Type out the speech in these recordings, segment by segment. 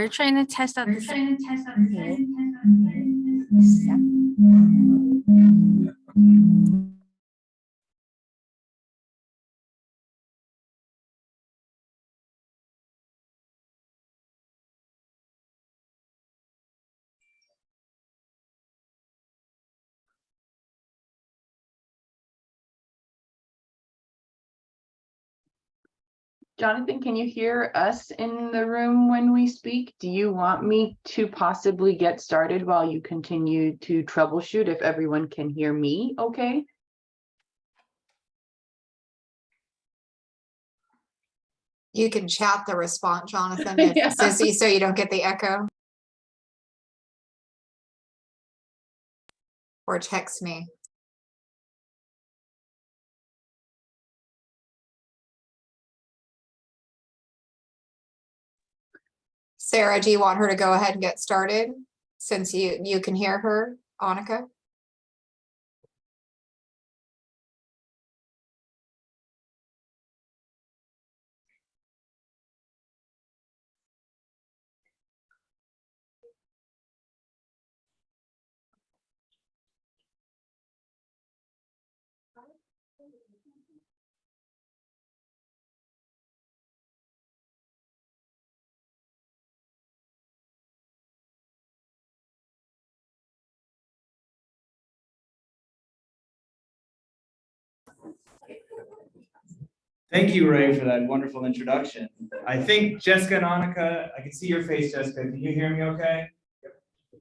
We're trying to test out this. Jonathan, can you hear us in the room when we speak? Do you want me to possibly get started while you continue to troubleshoot if everyone can hear me okay? You can chat the response, Jonathan, if, Yeah. so you don't get the echo. Or text me. Sarah, do you want her to go ahead and get started since you can hear her, Annika? Thank you, Ray, for that wonderful introduction. I think Jessica and Annika, I can see your face, Jessica. Can you hear me okay?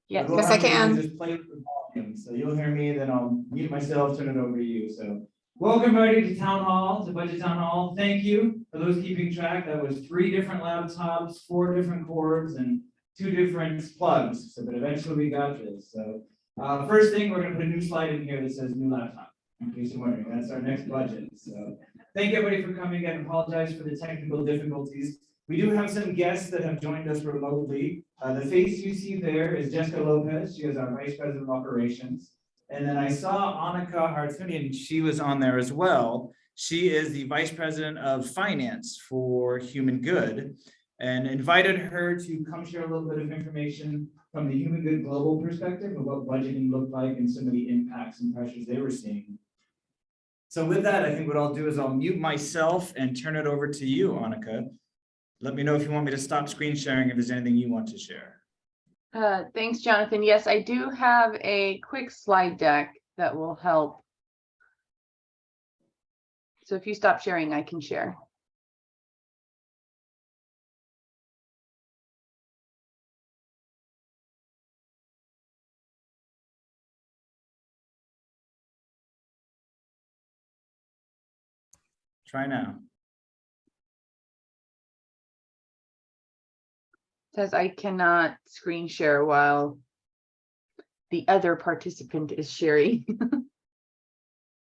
Yes. We'll Yes, have I to can. Just play with the volume. So you'll hear me, then I'll mute myself, turn it over to you. So welcome everybody to Town Hall, to Budget Town Hall. Thank you for those keeping track. That was 3 different laptops, 4 different cords, and 2 different plugs. So, but eventually we got this. So first thing, we're going to put a new slide in here that says new laptop. In case you're wondering, that's our next budget. So thank everybody for coming and apologize for the technical difficulties. We do have some guests that have joined us remotely. The face you see there is Jessica Lopez. She is our Vice President of Operations. And then I saw Annika Hartunian, she was on there as well. She is the Vice President of Finance for Human Good, and invited her to come share a little bit of information from the Human Good global perspective of what budgeting looked like and some of the impacts and pressures they were seeing. So with that, I think what I'll do is I'll mute myself and turn it over to you, Annika. Let me know if you want me to stop screen sharing, if there's anything you want to share. Thanks, Jonathan. Yes, I do have a quick slide deck that will help. So if you stop sharing, I can share. Try now. Says I cannot screen share while the other participant is sharing.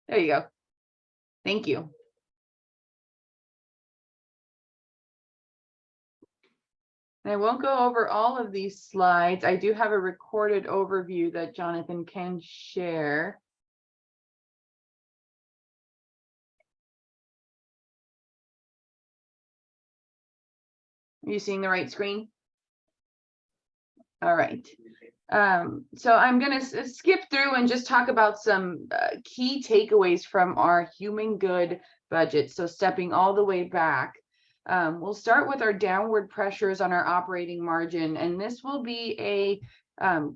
There you go. Thank you. I won't go over all of these slides. I do have a recorded overview that Jonathan can share. Are you seeing the right screen? All right. So I'm going to skip through and just talk about some key takeaways from our Human Good budget. So stepping all the way back, we'll start with our downward pressures on our operating margin, and this will be a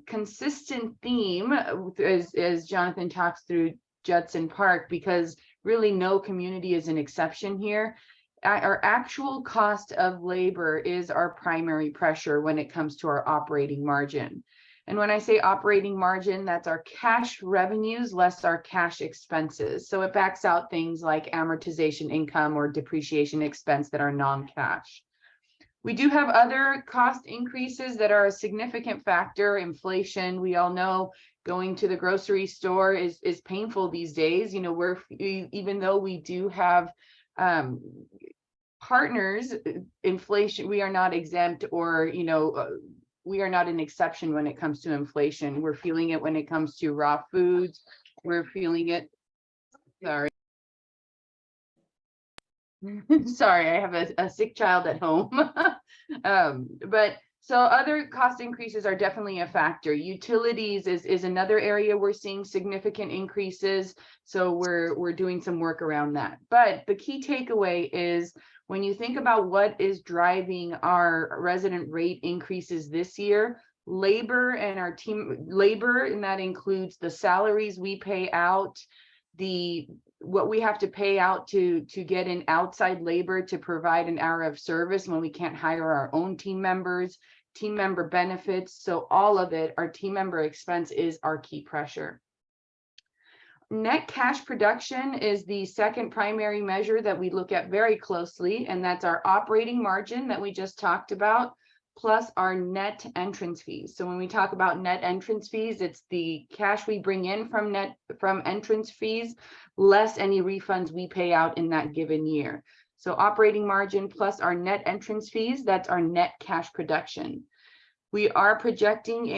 consistent theme as Jonathan talks through Judson Park, because really no community is an exception here. Our actual cost of labor is our primary pressure when it comes to our operating margin. And when I say operating margin, that's our cash revenues less our cash expenses. So it backs out things like amortization income or depreciation expense that are non-cash. We do have other cost increases that are a significant factor. Inflation, we all know going to the grocery store is painful these days. You know, even though we do have partners, inflation, we are not exempt, or, you know, we are not an exception when it comes to inflation. We're feeling it when it comes to raw foods. We're feeling it. Sorry. Sorry, I have a sick child at home. But So other cost increases are definitely a factor. Utilities is another area we're seeing significant increases. So we're doing some work around that. But the key takeaway is when you think about what is driving our resident rate increases this year, labor and our team labor, and that includes the salaries we pay out, what we have to pay out to get in outside labor to provide an hour of service when we can't hire our own team members, team member benefits. So all of it, our team member expense is our key pressure. Net cash production is the second primary measure that we look at very closely, and that's our operating margin that we just talked about, plus our net entrance fees. So when we talk about net entrance fees, it's the cash we bring in from entrance fees, less any refunds we pay out in that given year. So operating margin plus our net entrance fees, that's our net cash production. We are projecting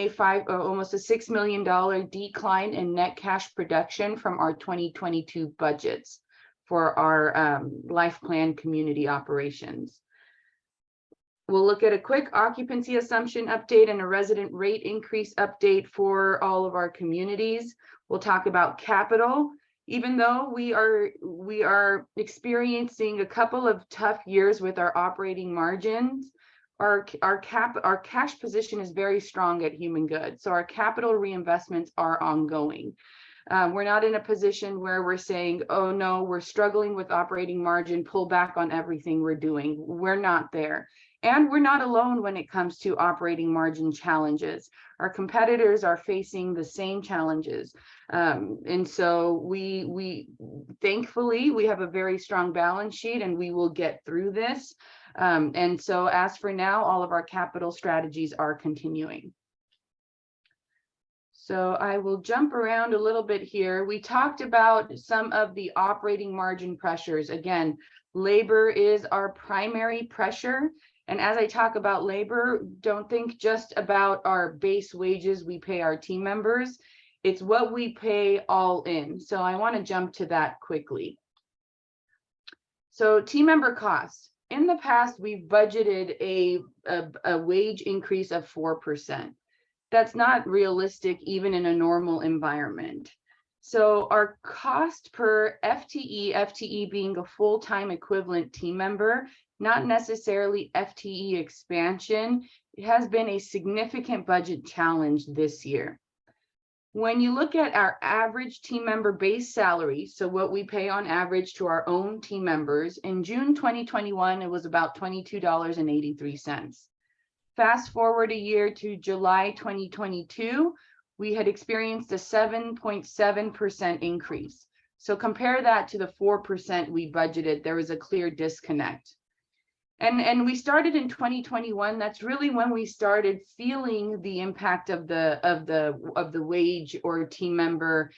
almost a $6 million decline in net cash production from our 2022 budgets for our life plan community operations. We'll look at a quick occupancy assumption update and a resident rate increase update for all of our communities. We'll talk about capital. Even though we are experiencing a couple of tough years with our operating margins, our cash position is very strong at Human Good. So our capital reinvestments are ongoing. We're not in a position where we're saying, oh no, we're struggling with operating margin, pull back on everything we're doing. We're not there. And we're not alone when it comes to operating margin challenges. Our competitors are facing the same challenges. And so we thankfully, we have a very strong balance sheet and we will get through this. And so as for now, all of our capital strategies are continuing. So I will jump around a little bit here. We talked about some of the operating margin pressures. Again, labor is our primary pressure. And as I talk about labor, don't think just about our base wages we pay our team members. It's what we pay all in. So I want to jump to that quickly. So team member costs. In the past, we've budgeted a wage increase of 4%. That's not realistic even in a normal environment. So our cost per FTE being a full-time equivalent team member, not necessarily FTE expansion, it has been a significant budget challenge this year. When you look at our average team member base salary, so what we pay on average to our own team members, in June 2021, it was about $22.83. Fast forward a year to July 2022, we had experienced a 7.7% increase. So compare that to the 4% we budgeted, there was a clear disconnect. And we started in 2021. That's really when we started feeling the impact of the wage or team member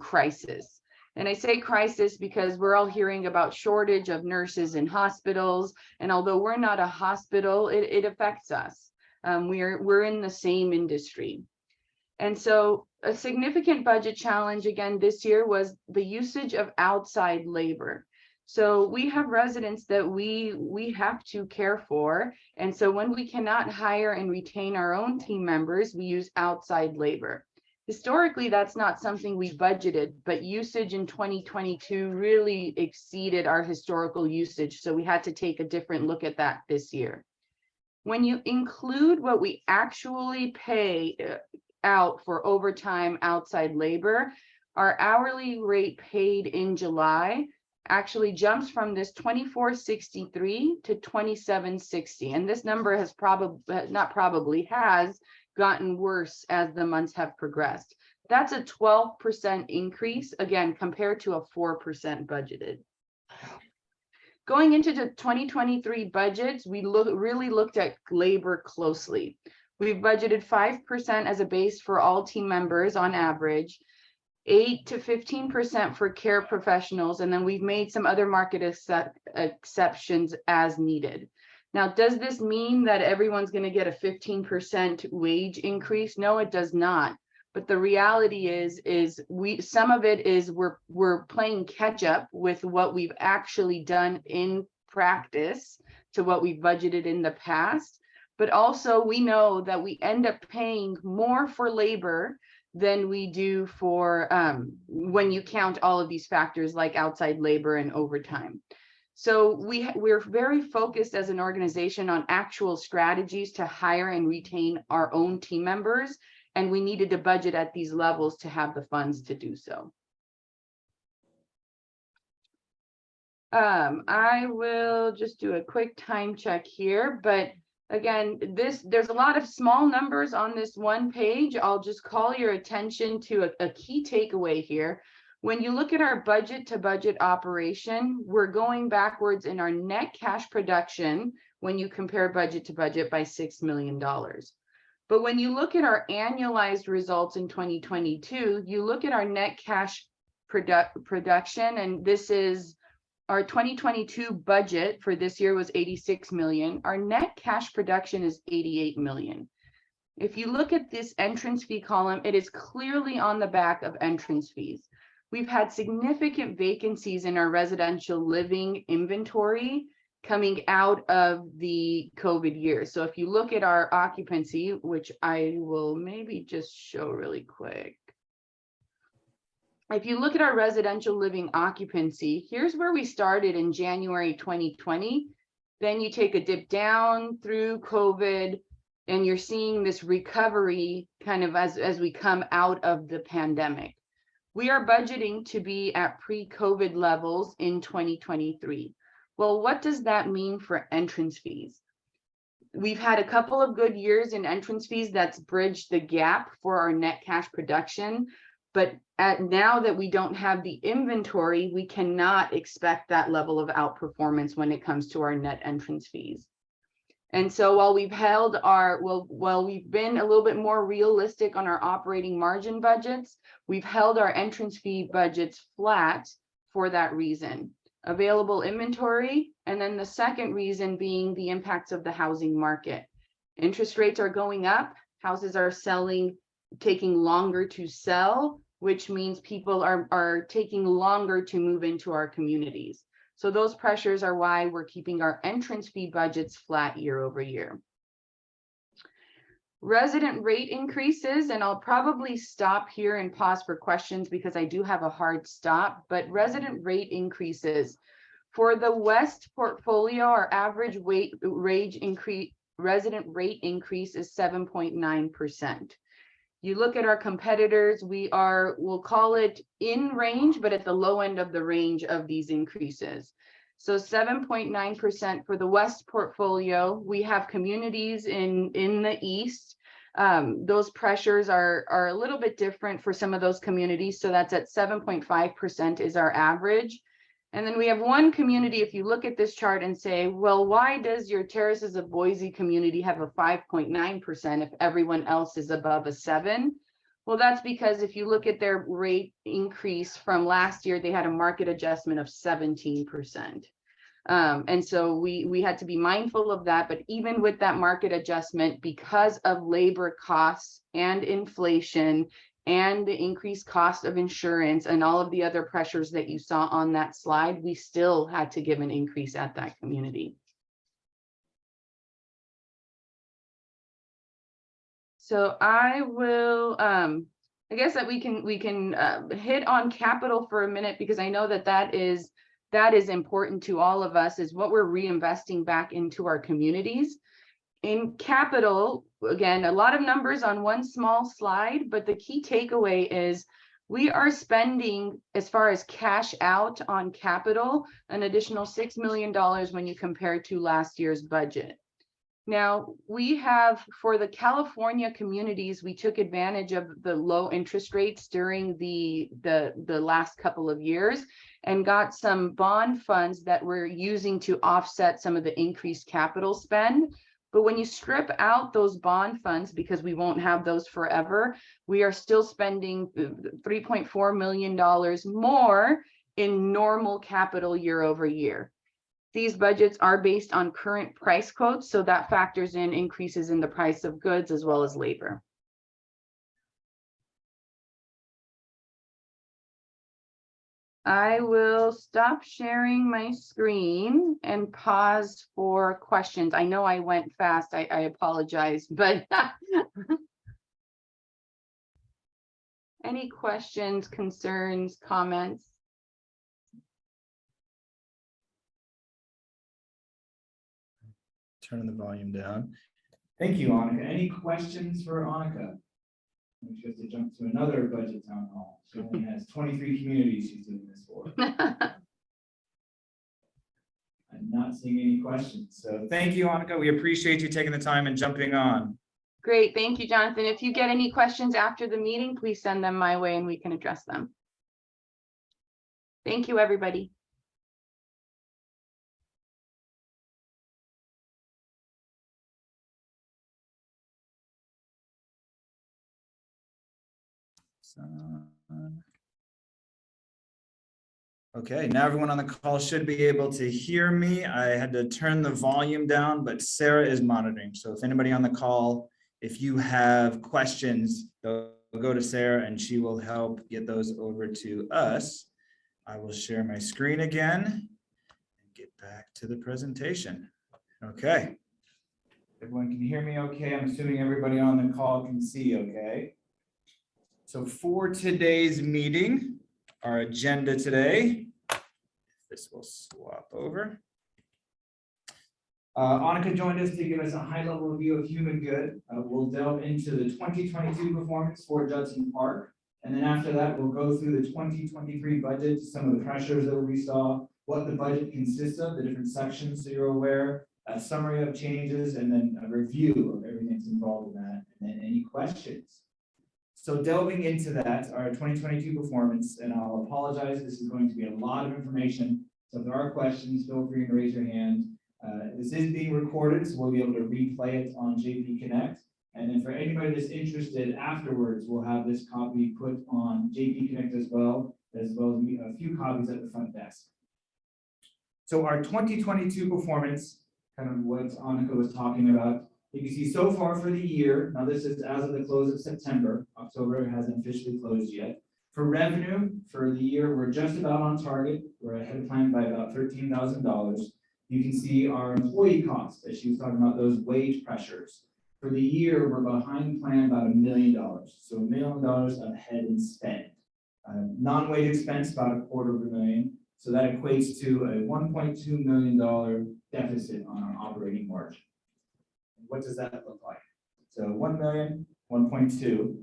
crisis. And I say crisis because we're all hearing about shortage of nurses in hospitals. And although we're not a hospital, it affects us. We're in the same industry. And so a significant budget challenge again this year was the usage of outside labor. So we have residents that we have to care for. And so when we cannot hire and retain our own team members, we use outside labor. Historically, that's not something we budgeted, but usage in 2022 really exceeded our historical usage. So we had to take a different look at that this year. When you include what we actually pay out for overtime outside labor, our hourly rate paid in July actually jumps from this $24.63 to $27.60. And this number has has gotten worse as the months have progressed. That's a 12% increase, again, compared to a 4% budgeted. Going into the 2023 budgets, we really looked at labor closely. We've budgeted 5% as a base for all team members on average, 8 to 15% for care professionals, and then we've made some other market exceptions as needed. Now, does this mean that everyone's going to get a 15% wage increase? No, it does not. But the reality is some of it is we're playing catch up with what we've actually done in practice to what we've budgeted in the past. but also we know that we end up paying more for labor than we do for when you count all of these factors like outside labor and overtime. So we're very focused as an organization on actual strategies to hire and retain our own team members, and we needed to budget at these levels to have the funds to do so. I will just do a quick time check here, but again, there's a lot of small numbers on this one page. I'll just call your attention to a key takeaway here. When you look at our budget to budget operation, we're going backwards in our net cash production when you compare budget to budget by $6 million. But when you look at our annualized results in 2022, you look at our net cash production, and this is our 2022 budget for this year was 86 million. Our net cash production is 88 million. If you look at this entrance fee column, it is clearly on the back of entrance fees. We've had significant vacancies in our residential living inventory coming out of the COVID years. So if you look at our occupancy, which I will maybe just show really quick. If you look at our residential living occupancy, here's where we started in January 2020. Then you take a dip down through COVID, and you're seeing this recovery kind of as we come out of the pandemic. We are budgeting to be at pre-COVID levels in 2023. Well, what does that mean for entrance fees? We've had a couple of good years in entrance fees that's bridged the gap for our net cash production. But now that we don't have the inventory, we cannot expect that level of outperformance when it comes to our net entrance fees. And so while we've held while we've been a little bit more realistic on our operating margin budgets, we've held our entrance fee budgets flat for that reason. Available inventory, and then the second reason being the impacts of the housing market. Interest rates are going up, houses are selling, taking longer to sell, which means people are taking longer to move into our communities. So those pressures are why we're keeping our entrance fee budgets flat year over year. Resident rate increases, and I'll probably stop here and pause for questions because I do have a hard stop, but resident rate increases. For the West portfolio, our average resident rate increase is 7.9%. You look at our competitors, we'll call it in range, but at the low end of the range of these increases. So 7.9% for the West portfolio. We have communities in the East. Those pressures are a little bit different for some of those communities. So that's at 7.5% is our average. And then we have one community, if you look at this chart and say, well, why does your Terraces of Boise community have a 5.9% if everyone else is above a 7? Well, that's because if you look at their rate increase from last year, they had a market adjustment of 17%. And so we had to be mindful of that. But even with that market adjustment, because of labor costs and inflation and the increased cost of insurance and all of the other pressures that you saw on that slide, we still had to give an increase at that community. So I will, I guess that we can hit on capital for a minute, because I know that is important to all of us, is what we're reinvesting back into our communities. In capital, again, a lot of numbers on one small slide, but the key takeaway is we are spending, as far as cash out on capital, an additional $6 million when you compare to last year's budget. Now, we have, for the California communities, we took advantage of the low interest rates during the last couple of years and got some bond funds that we're using to offset some of the increased capital spend. But when you strip out those bond funds, because we won't have those forever, we are still spending $3.4 million more in normal capital year over year. These budgets are based on current price quotes, so that factors in increases in the price of goods as well as labor. I will stop sharing my screen and pause for questions. I know I went fast. I apologize, but any questions, concerns, comments? Turn the volume down. Thank you, Annika. Any questions for Annika? She has to jump to another budget town hall. She only has 23 communities she's doing this for. I'm not seeing any questions. So thank you, Annika. We appreciate you taking the time and jumping on. Great, thank you, Jonathan. If you get any questions after the meeting, please send them my way and we can address them. Thank you, everybody. Okay, now everyone on the call should be able to hear me. I had to turn the volume down, but Sarah is monitoring. So if anybody on the call, if you have questions, go to Sarah and she will help get those over to us. I will share my screen again and get back to the presentation. Okay. Everyone can hear me okay? I'm assuming everybody on the call can see okay. So for today's meeting, our agenda today, this will swap over. Annika joined us to give us a high-level view of human good. We'll delve into the 2022 performance for Judson Park. And then after that, we'll go through the 2023 budget, some of the pressures that we saw, what the budget consists of, the different sections so you're aware, a summary of changes, and then a review of everything that's involved in that, and then any questions. So delving into that, our 2022 performance, and I'll apologize, this is going to be a lot of information. So if there are questions, feel free to raise your hand. This is being recorded, so we'll be able to replay it on JP Connect. And then for anybody that's interested afterwards, we'll have this copy put on JP Connect as well as a few copies at the front desk. So our 2022 performance, kind of what Annika was talking about, you can see so far for the year, now this is as of the close of September, October hasn't officially closed yet. For revenue, for the year, we're just about on target. We're ahead of plan by about $13,000. You can see our employee costs, as she was talking about those wage pressures. For the year, we're behind plan about $1 million. So $1 million ahead in spend. Non-wage expense, about $250,000. So that equates to a $1.2 million deficit on our operating margin. What does that look like? So 1 million, 1.2.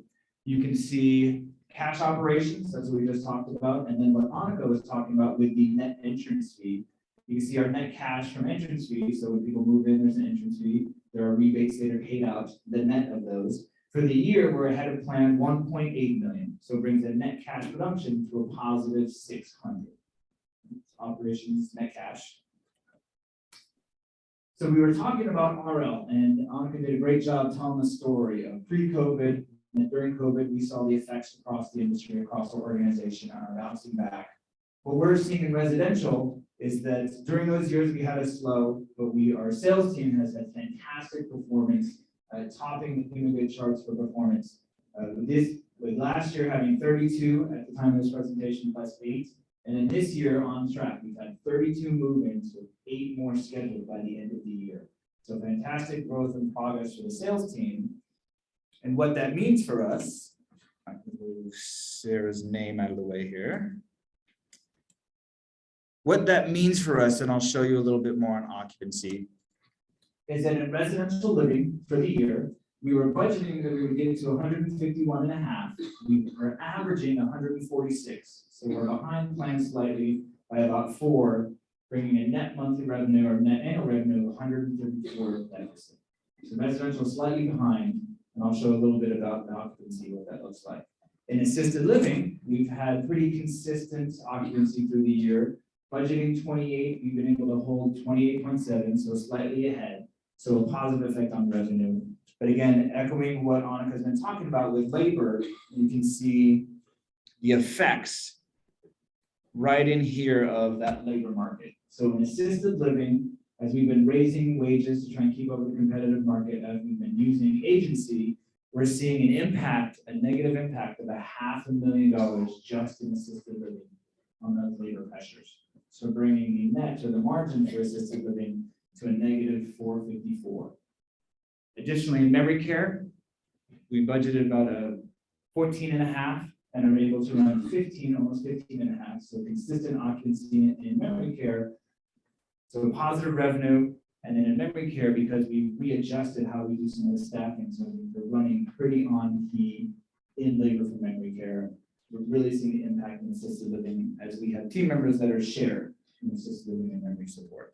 You can see cash operations, that's what we just talked about. And then what Annika was talking about with the net entrance fee. You can see our net cash from entrance fees. So when people move in, there's an entrance fee. There are rebates that are paid out, the net of those. For the year, we're ahead of plan 1.8 million. So it brings the net cash production to a positive 600. Operations, net cash. So we were talking about RL, and Annika did a great job telling the story of pre-COVID, and during COVID, we saw the effects across the industry, across our organization, and our bouncing back. What we're seeing in residential is that during those years, we had a slow, but our sales team has had fantastic performance, topping the human good charts for performance. With last year having 32 at the time of this presentation, plus 8. And then this year on track, we've had 32 move-ins with 8 more scheduled by the end of the year. So fantastic growth and progress for the sales team. And what that means for us, I can move Sarah's name out of the way here. What that means for us, and I'll show you a little bit more on occupancy, is that in residential living for the year, we were budgeting that we would get to 151.5. We are averaging 146. So we're behind plan slightly by about 4, bringing a net monthly revenue or net annual revenue of 134 deficit. So residential is slightly behind, and I'll show a little bit about the occupancy, what that looks like. In assisted living, we've had pretty consistent occupancy through the year. Budgeting 28, we've been able to hold 28.7, so slightly ahead. So a positive effect on revenue. But again, echoing what Annika has been talking about with labor, you can see the effects right in here of that labor market. So in assisted living, as we've been raising wages to try and keep up with the competitive market, as we've been using agency, we're seeing an impact, a negative impact of $500,000 just in assisted living. on those labor pressures. So bringing the net or the margin for assisted living to a negative 454. Additionally, in memory care, we budgeted about a 14.5 and are able to run 15, almost 15.5. So consistent occupancy in memory care. So positive revenue, and then in memory care, because we readjusted how we do some of the staffing, so we're running pretty on key in labor for memory care. We're really seeing the impact in assisted living as we have team members that are shared in assisted living and memory support.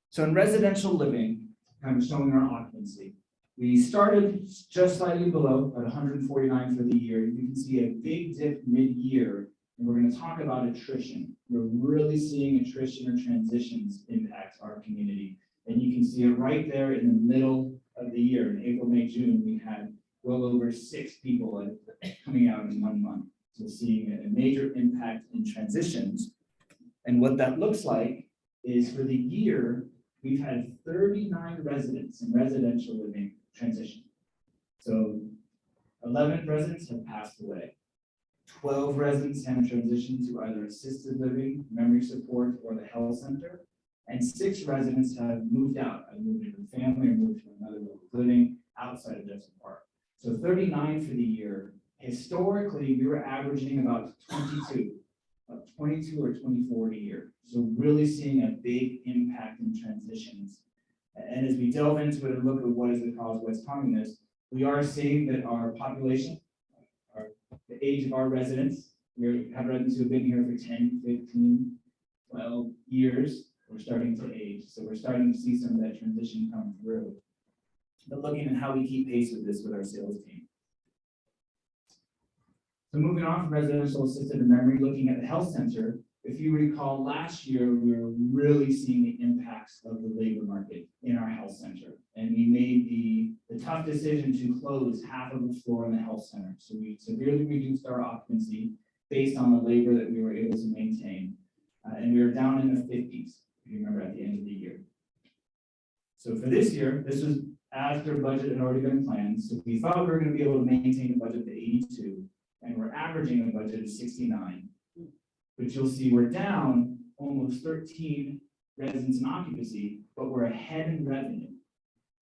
So in residential living, kind of showing our occupancy. We started just slightly below at 149 for the year. You can see a big dip mid-year, and we're going to talk about attrition. We're really seeing attrition or transitions impact our community. And you can see it right there in the middle of the year. In April, May, June, we had well over 6 people coming out in 1 month. So seeing a major impact in transitions. And what that looks like is for the year, we've had 39 residents in residential living transition. So 11 residents have passed away. 12 residents have transitioned to either assisted living, memory support, or the health center. And 6 residents have moved out, either moved into a family or moved to another local living outside of Judson Park. So 39 for the year. Historically, we were averaging about 22 or 24 a year. So really seeing a big impact in transitions. And as we delve into it and look at what is the cause, what's causing this, we are seeing that our population, the age of our residents, we have residents who have been here for 10, 15, 12 years. We're starting to age. So we're starting to see some of that transition come through. But looking at how we keep pace with this with our sales team. So moving on from residential assisted memory, looking at the health center, if you recall last year, we were really seeing the impacts of the labor market in our health center. And we made the tough decision to close half of the floor in the health center. So we severely reduced our occupancy based on the labor that we were able to maintain. And we were down in the 50s, if you remember, at the end of the year. So for this year, this was after budget had already been planned. So we thought we were going to be able to maintain the budget to 82. And we're averaging a budget of 69, but you'll see we're down almost 13 residents in occupancy, but we're ahead in revenue.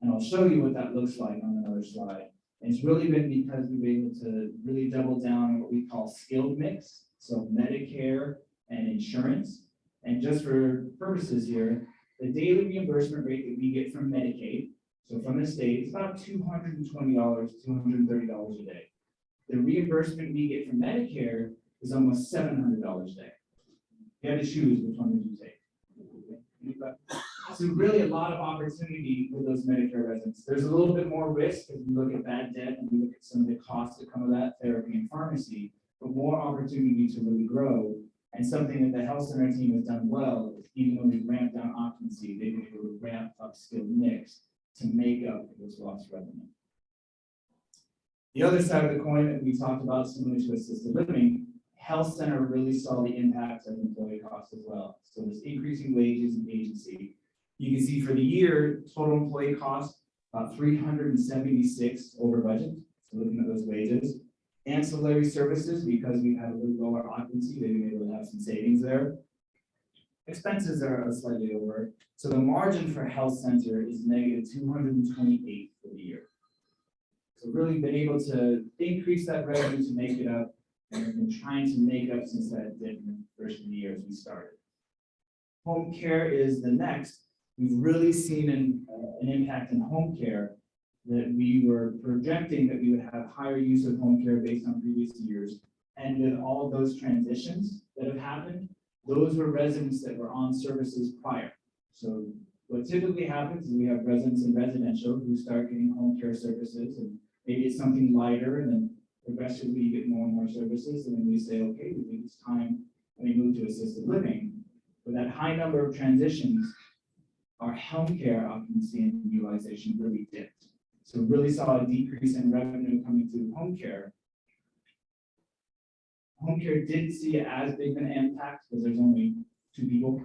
And I'll show you what that looks like on another slide. And it's really been because we've been able to really double down on what we call skilled mix, so Medicare and insurance. And just for purposes here, the daily reimbursement rate that we get from Medicaid, so from the state, is about $220, $230 a day. The reimbursement we get from Medicare is almost $700 a day. You have to choose which one would you take. So really a lot of opportunity with those Medicare residents. There's a little bit more risk as we look at bad debt and we look at some of the costs that come with that, therapy and pharmacy, but more opportunity to really grow. And something that the health center team has done well is even though we ramped down occupancy, they've been able to ramp up skilled mix to make up for this lost revenue. The other side of the coin that we talked about, similar to assisted living, health center really saw the impact of employee costs as well. So this increasing wages and agency. You can see for the year, total employee costs, about 376 over budget. So looking at those wages. Ancillary services, because we had a little lower occupancy, they've been able to have some savings there. Expenses are slightly over. So the margin for health center is negative 228 for the year. So really been able to increase that revenue to make it up, and we've been trying to make up since that did in the first of the year as we started. Home care is the next. We've really seen an impact in home care that we were projecting that we would have higher use of home care based on previous years. And with all of those transitions that have happened, those were residents that were on services prior. So what typically happens is we have residents in residential who start getting home care services, and maybe it's something lighter, and then progressively you get more and more services, and then we say, okay, we think it's time when we move to assisted living. With that high number of transitions, our home care occupancy and utilization really dipped. So really saw a decrease in revenue coming through home care. Home care didn't see as big an impact because there's only 2 people.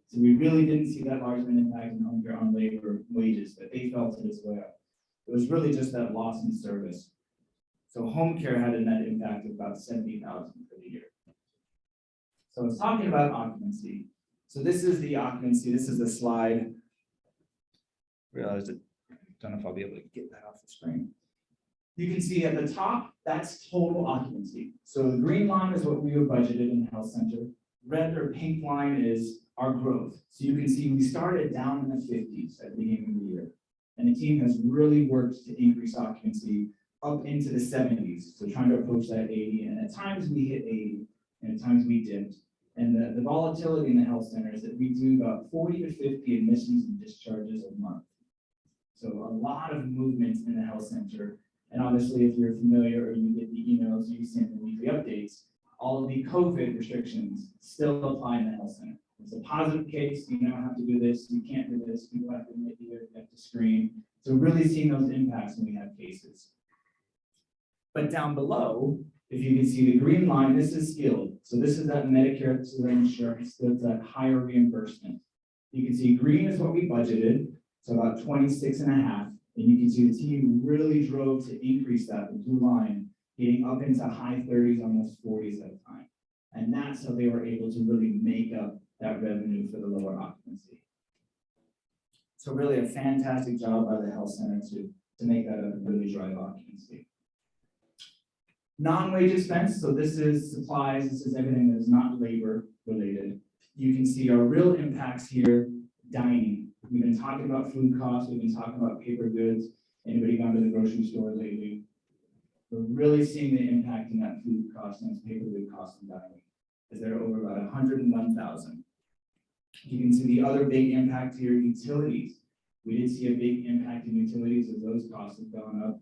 So we really didn't see that large of an impact in home care on labor wages, but they felt it as well. It was really just that loss in service. So home care had a net impact of about 70,000 for the year. So I was talking about occupancy. So this is the occupancy. This is the slide. Realized it. Don't know if I'll be able to get that off the screen. You can see at the top, that's total occupancy. So the green line is what we have budgeted in the health center. Red or pink line is our growth. So you can see we started down in the 50s at the beginning of the year. And the team has really worked to increase occupancy up into the 70s. So trying to approach that 80. And at times we hit 80, and at times we dipped. And the volatility in the health center is that we do about 40 to 50 admissions and discharges a month. So a lot of movement in the health center. And obviously, if you're familiar or you get the emails, you see in the weekly updates, all of the COVID restrictions still apply in the health center. It's a positive case, you now have to do this, you can't do this, people have to admit you have to screen. So really seeing those impacts when we have cases. But down below, if you can see the green line, this is skilled. So this is that Medicare, this is that insurance, that's that higher reimbursement. You can see green is what we budgeted, so about 26.5. And you can see the team really drove to increase that, the blue line, getting up into high 30s, almost 40s at a time. And that's how they were able to really make up that revenue for the lower occupancy. So really a fantastic job by the health center to make that a really drive occupancy. Non-wage expense, so this is supplies, this is everything that is not labor related. You can see our real impacts here, dining. We've been talking about food costs, we've been talking about paper goods. Anybody gone to the grocery store lately? We're really seeing the impact in that food cost and paper good cost in dining, as they're over about 101,000. You can see the other big impact here, utilities. We did see a big impact in utilities as those costs have gone up.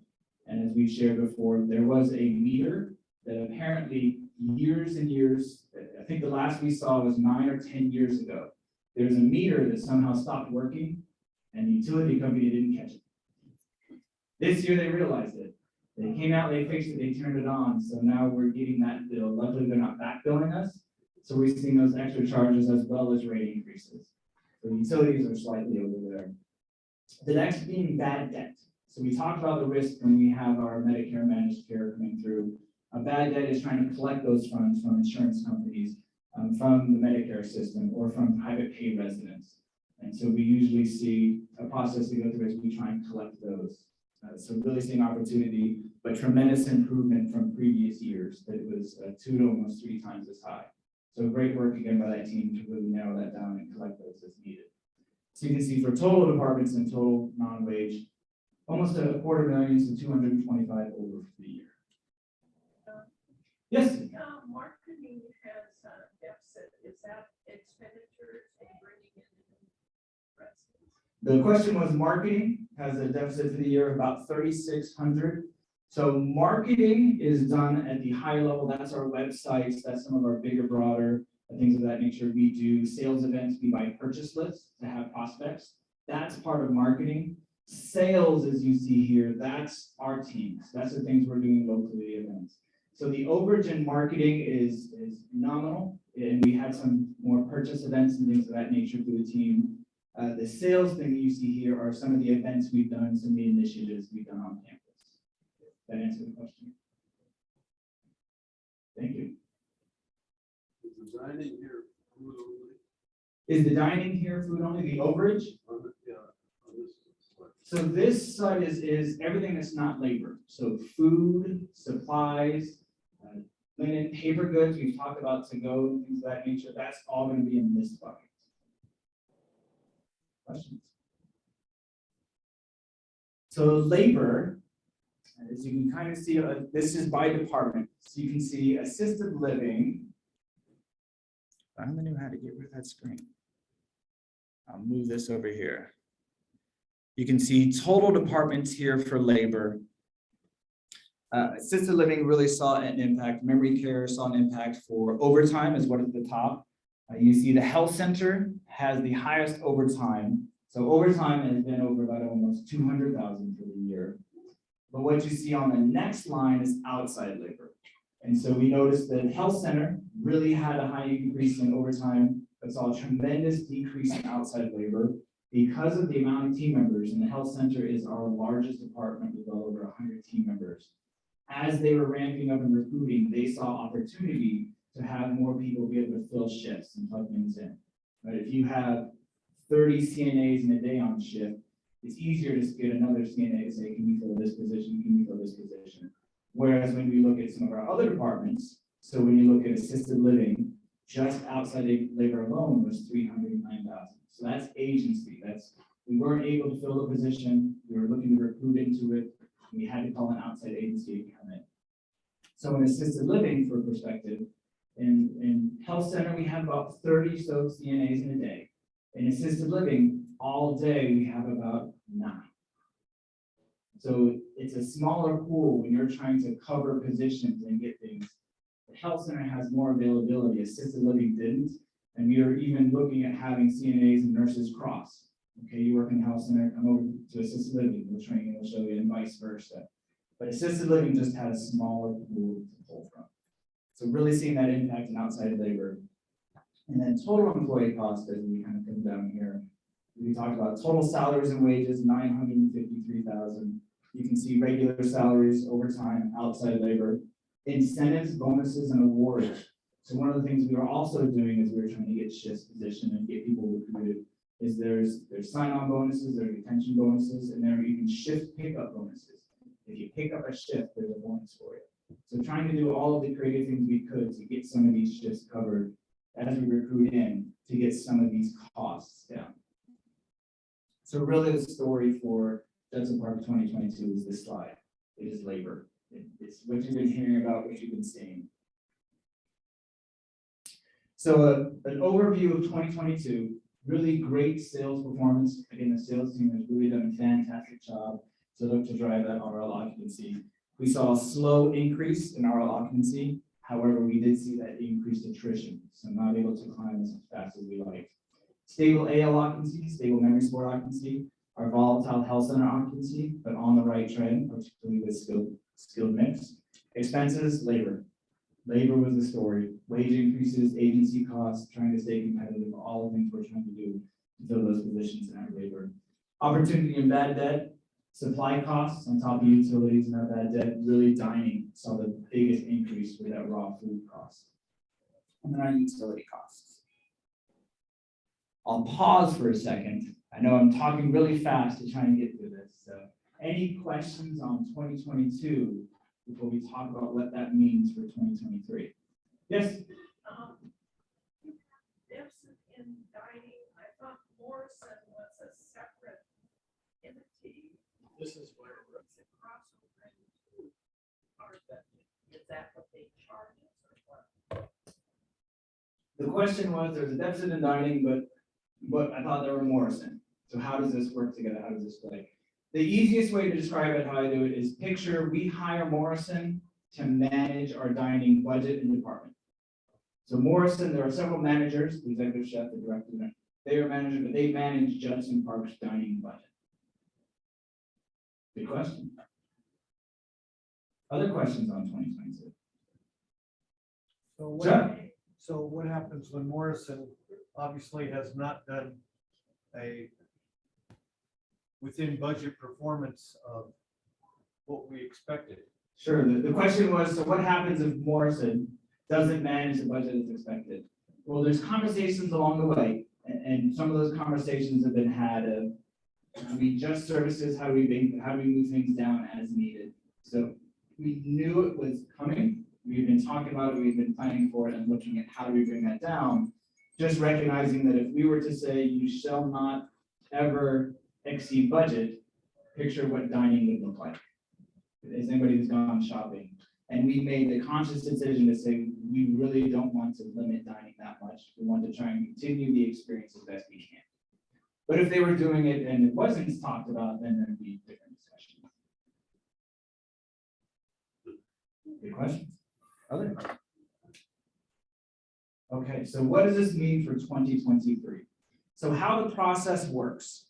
And as we shared before, there was a meter that apparently years and years, I think the last we saw was 9 or 10 years ago. There's a meter that somehow stopped working and the utility company didn't catch it. This year they realized it. They came out, they fixed it, they turned it on. So now we're getting that bill. Luckily they're not back billing us. So we're seeing those extra charges as well as rate increases. So utilities are slightly over there. The next being bad debt. So we talked about the risk when we have our Medicare managed care coming through. A bad debt is trying to collect those funds from insurance companies, from the Medicare system, or from private pay residents. And so we usually see a process we go through as we try and collect those. So really seeing opportunity, but tremendous improvement from previous years. That it was 2 to almost 3 times as high. So great work again by that team to really narrow that down and collect those as needed. So you can see for total departments and total non-wage, almost $250,000 to 225 over for the year. Yes? Marketing has a deficit. Is that expenditures and bringing in residents? The question was marketing has a deficit for the year of about 3,600. So marketing is done at the higher level. That's our websites. That's some of our bigger, broader things of that nature. We do sales events. We buy purchase lists to have prospects. That's part of marketing. Sales, as you see here, that's our teams. That's the things we're doing locally, events. So the overage in marketing is nominal, and we had some more purchase events and things of that nature through the team. The sales thing that you see here are some of the events we've done, some of the initiatives we've done on campus. That answer the question? Thank you. Is the dining here food only? Is the dining here food only, the overage? Yeah, on this slide. So this side is everything that's not labor. So food, supplies, linen, paper goods, we've talked about to-go and things of that nature. That's all going to be in this bucket. Questions? So labor, as you can kind of see, this is by department. So you can see assisted living. I only knew how to get rid of that screen. I'll move this over here. You can see total departments here for labor. Assisted living really saw an impact. Memory care saw an impact for overtime is what at the top. You see the health center has the highest overtime. So overtime has been over about almost 200,000 for the year. But what you see on the next line is outside labor. And so we noticed that health center really had a high increase in overtime, but saw a tremendous decrease in outside labor because of the amount of team members. And the health center is our largest department with well over 100 team members. as they were ramping up and recruiting, they saw opportunity to have more people be able to fill shifts and plug things in. But if you have 30 CNAs in a day on shift, it's easier to get another CNA to say, can you fill this position? Can you fill this position? Whereas when we look at some of our other departments, so when you look at assisted living, just outside labor alone was 309,000. So that's agency. We weren't able to fill the position. We were looking to recruit into it. We had to call an outside agency to come in. So in assisted living, for perspective, in health center, we have about 30 so CNAs in a day. In assisted living, all day, we have about 9. So it's a smaller pool when you're trying to cover positions and get things. The health center has more availability, assisted living didn't. And we are even looking at having CNAs and nurses cross. Okay, you work in the health center, come over to assisted living, we'll train you, we'll show you, and vice versa. But assisted living just had a smaller pool to pull from. So really seeing that impact in outside labor. And then total employee cost, as we kind of come down here, we talked about total salaries and wages, 953,000. You can see regular salaries, overtime, outside labor, incentives, bonuses, and awards. So one of the things we were also doing is we were trying to get shifts positioned and get people recruited. Is there's sign-on bonuses, there's retention bonuses, and there are even shift pickup bonuses. If you pick up a shift, there's a bonus for you. So trying to do all of the creative things we could to get some of these shifts covered as we recruit in to get some of these costs down. So really the story for Judson Park 2022 is this slide. It is labor. It's what you've been hearing about, what you've been seeing. So an overview of 2022. Really great sales performance. Again, the sales team has really done a fantastic job to look to drive that RL occupancy. We saw a slow increase in RL occupancy. However, we did see that increased attrition, so not able to climb as fast as we liked. Stable AL occupancy, stable memory support occupancy, our volatile health center occupancy, but on the right trend, particularly with skilled mix. Expenses, labor. Labor was the story. Wage increases, agency costs, trying to stay competitive, all the things we're trying to do to fill those positions in our labor. Opportunity in bad debt, supply costs on top of utilities and our bad debt, really dining saw the biggest increase with that raw food cost. And then our utility costs. I'll pause for a second. I know I'm talking really fast to try and get through this. So any questions on 2022 before we talk about what that means for 2023? Yes? Judson in dining, I thought Morrison was a separate entity. This is where It's a crossover into our budget. Is that what they charge us or what? The question was, there's a deficit in dining, but I thought there were Morrison. So how does this work together? How does this play? The easiest way to describe it, how I do it, is picture we hire Morrison to manage our dining budget and department. So Morrison, there are several managers, the executive chef, the director, they are managers, but they manage Judson Park's dining budget. Good question. Other questions on 2022? So what happens when Morrison obviously has not done a within budget performance of what we expected? Sure, the question was, so what happens if Morrison doesn't manage the budget as expected? Well, there's conversations along the way, and some of those conversations have been had of, do we adjust services, how do we move things down as needed? So we knew it was coming. We've been talking about it, we've been planning for it and looking at how do we bring that down, just recognizing that if we were to say you shall not ever exceed budget, picture what dining would look like. As anybody who's gone shopping. And we made the conscious decision to say, we really don't want to limit dining that much. We want to try and continue the experience as best we can. But if they were doing it and it wasn't talked about, then there'd be different discussions. Good questions? Other? Okay, so what does this mean for 2023? So how the process works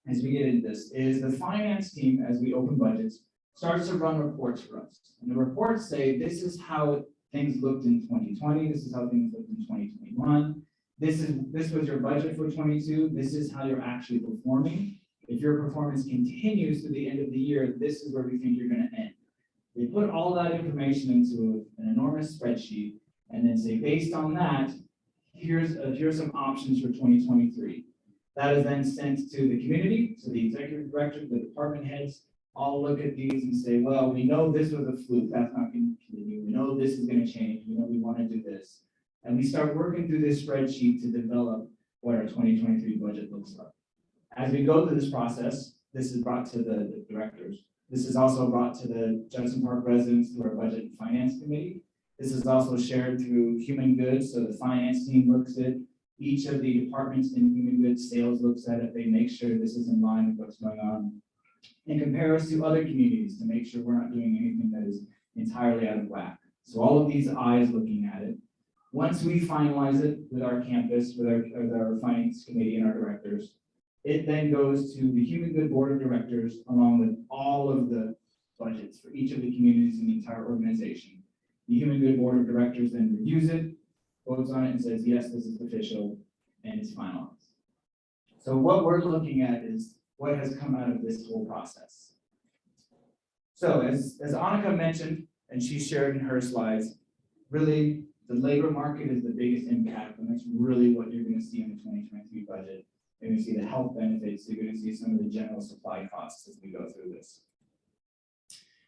as we get into this is the finance team, as we open budgets, starts to run reports for us. And the reports say, this is how things looked in 2020. This is how things looked in 2021. This was your budget for 22. This is how you're actually performing. If your performance continues to the end of the year, this is where we think you're going to end. They put all that information into an enormous spreadsheet and then say, based on that, here's some options for 2023. That is then sent to the community, so the executive director, the department heads, all look at these and say, well, we know this was a fluke, that's not going to continue. We know this is going to change. We know we want to do this. And we start working through this spreadsheet to develop what our 2023 budget looks like. As we go through this process, this is brought to the directors. This is also brought to the Judson Park residents through our budget and finance committee. This is also shared through human goods, so the finance team looks at each of the departments in human goods, sales looks at it, they make sure this is in line with what's going on, and compare us to other communities to make sure we're not doing anything that is entirely out of whack. So all of these eyes looking at it. Once we finalize it with our campus, with our finance committee and our directors, it then goes to the Human Good Board of Directors along with all of the budgets for each of the communities in the entire organization. The Human Good Board of Directors then reviews it, votes on it and says, yes, this is official and it's finalized. So what we're looking at is what has come out of this whole process. So as Annika mentioned, and she shared in her slides, really the labor market is the biggest impact, and that's really what you're going to see in the 2023 budget. You're going to see the health benefits, you're going to see some of the general supply costs as we go through this.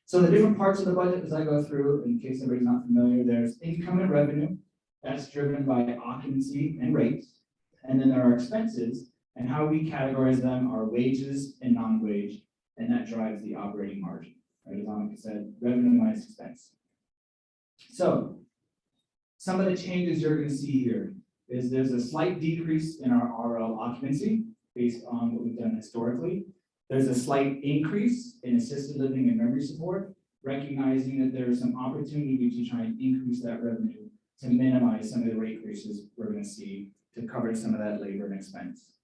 So the different parts of the budget as I go through, in case everybody's not familiar, there's income and revenue. That's driven by occupancy and rates. And then there are expenses, and how we categorize them are wages and non-wage, and that drives the operating margin. Right, as Annika said, revenue minus expense. So some of the changes you're going to see here is there's a slight decrease in our RL occupancy based on what we've done historically. There's a slight increase in assisted living and memory support, recognizing that there is some opportunity to try and increase that revenue to minimize some of the rate increases we're going to see to cover some of that labor and expense.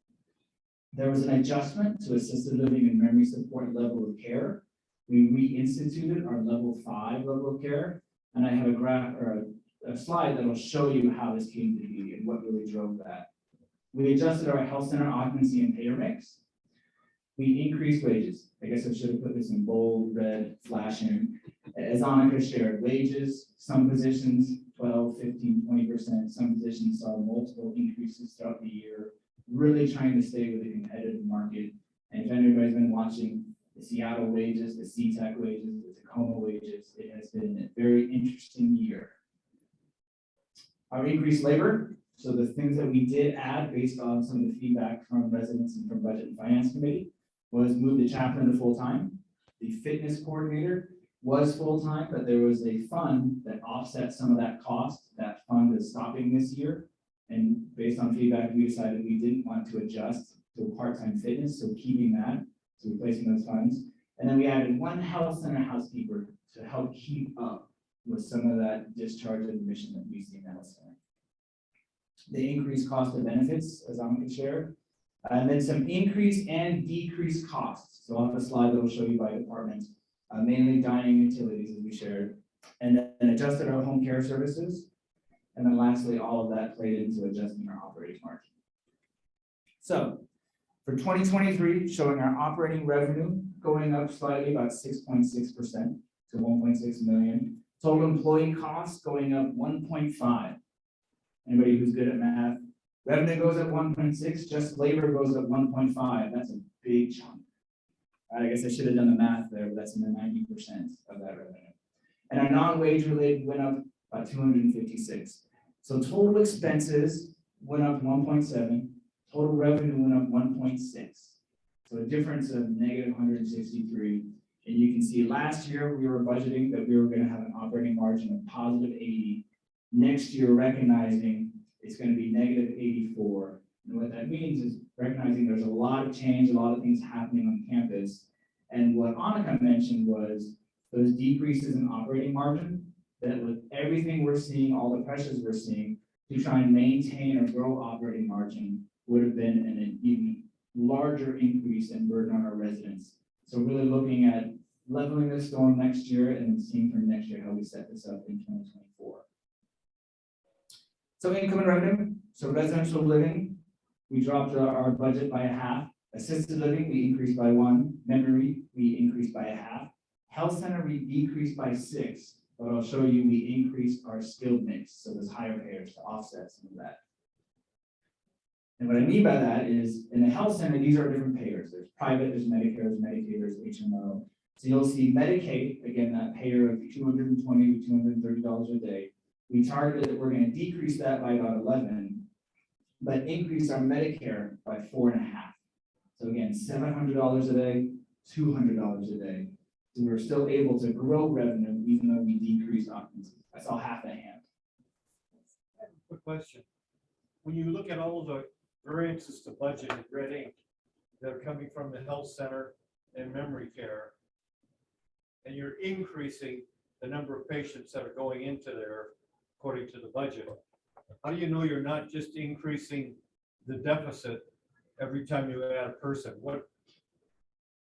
There was an adjustment to assisted living and memory support level of care. We reinstituted our level 5 level of care, and I have a graph or a slide that will show you how this came to be and what really drove that. We adjusted our health center occupancy and payer mix. We increased wages. I guess I should have put this in bold, red, flashing. As Annika shared, wages, some positions 12, 15, 20%. Some positions saw multiple increases throughout the year, really trying to stay with a competitive market. And if anybody's been watching the Seattle wages, the CTEC wages, the Tacoma wages, it has been a very interesting year. Our increased labor, so the things that we did add based on some of the feedback from residents and from Budget and Finance Committee was move the chaplain to full-time. The fitness coordinator was full-time, but there was a fund that offset some of that cost. That fund is stopping this year. And based on feedback, we decided we didn't want to adjust to a part-time fitness, so keeping that, so replacing those funds. And then we added one health center housekeeper to help keep up with some of that discharge admission that we see in the health center. The increased cost of benefits, as Annika shared, and then some increase and decreased costs. So on the slide that will show you by department, mainly dining utilities, as we shared, and then adjusted our home care services. And then lastly, all of that played into adjusting our operating margin. So for 2023, showing our operating revenue going up slightly, about 6.6% to 1.6 million. Total employee costs going up 1.5. Anybody who's good at math? Revenue goes up 1.6, just labor goes up 1.5. That's a big chunk. I guess I should have done the math there, but that's in the 90% of that revenue. And our non-wage related went up by 256. So total expenses went up 1.7, total revenue went up 1.6. So a difference of negative 163. And you can see last year we were budgeting that we were going to have an operating margin of positive 80. Next year, recognizing it's going to be negative 84. And what that means is recognizing there's a lot of change, a lot of things happening on campus. And what Annika mentioned was those decreases in operating margin, that with everything we're seeing, all the pressures we're seeing, to try and maintain or grow operating margin would have been an even larger increase in burden on our residents. So really looking at leveling this going next year and then seeing from next year how we set this up in 2024. So income and revenue, so residential living, we dropped our budget by a half. Assisted living, we increased by 1. Memory, we increased by a half. Health center, we decreased by 6, but I'll show you we increased our skilled mix, so there's higher payers to offset some of that. And what I mean by that is, in the health center, these are different payers. There's private, there's Medicare, there's Medicaid, there's HMO. So you'll see Medicaid, again, that payer of $220 to $230 a day. We targeted that we're going to decrease that by about 11, but increase our Medicare by 4.5. So again, $700 a day, $200 a day. So we're still able to grow revenue even though we decreased occupancy. I saw half the hand. Quick question. When you look at all of the variances to budget in red ink that are coming from the health center and memory care, and you're increasing the number of patients that are going into there according to the budget, how do you know you're not just increasing the deficit every time you add a person?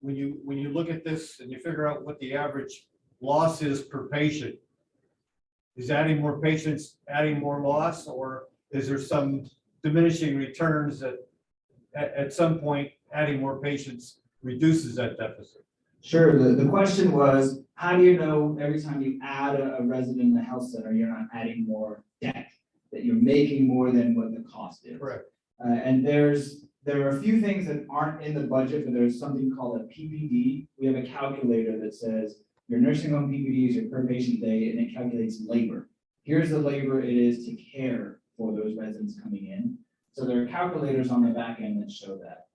When you look at this and you figure out what the average loss is per patient, is adding more patients adding more loss, or is there some diminishing returns that at some point adding more patients reduces that deficit? Sure. The question was, how do you know every time you add a resident in the health center, you're not adding more debt, that you're making more than what the cost is? Correct. And there are a few things that aren't in the budget, but there's something called a PPD. We have a calculator that says your nursing home PPD is your per patient day, and it calculates labor. Here's the labor it is to care for those residents coming in. So there are calculators on the back end that show that.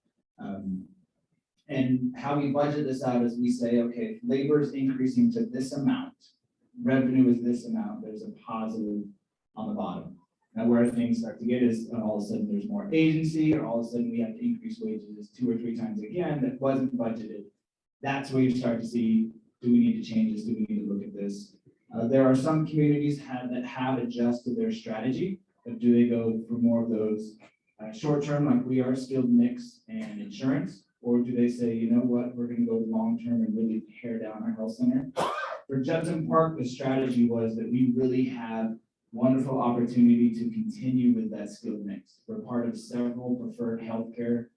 And how we budget this out is we say, okay, if labor is increasing to this amount, revenue is this amount, there's a positive on the bottom. Now where things start to get is all of a sudden there's more agency, or all of a sudden we have to increase wages 2 or 3 times again that wasn't budgeted. That's where you start to see, do we need to change this? Do we need to look at this? There are some communities that have adjusted their strategy, but do they go for more of those short-term, like we are, skilled mix and insurance? Or do they say, you know what, we're going to go long-term and really tear down our health center? For Judson Park, the strategy was that we really have wonderful opportunity to continue with that skilled mix. We're part of several preferred healthcare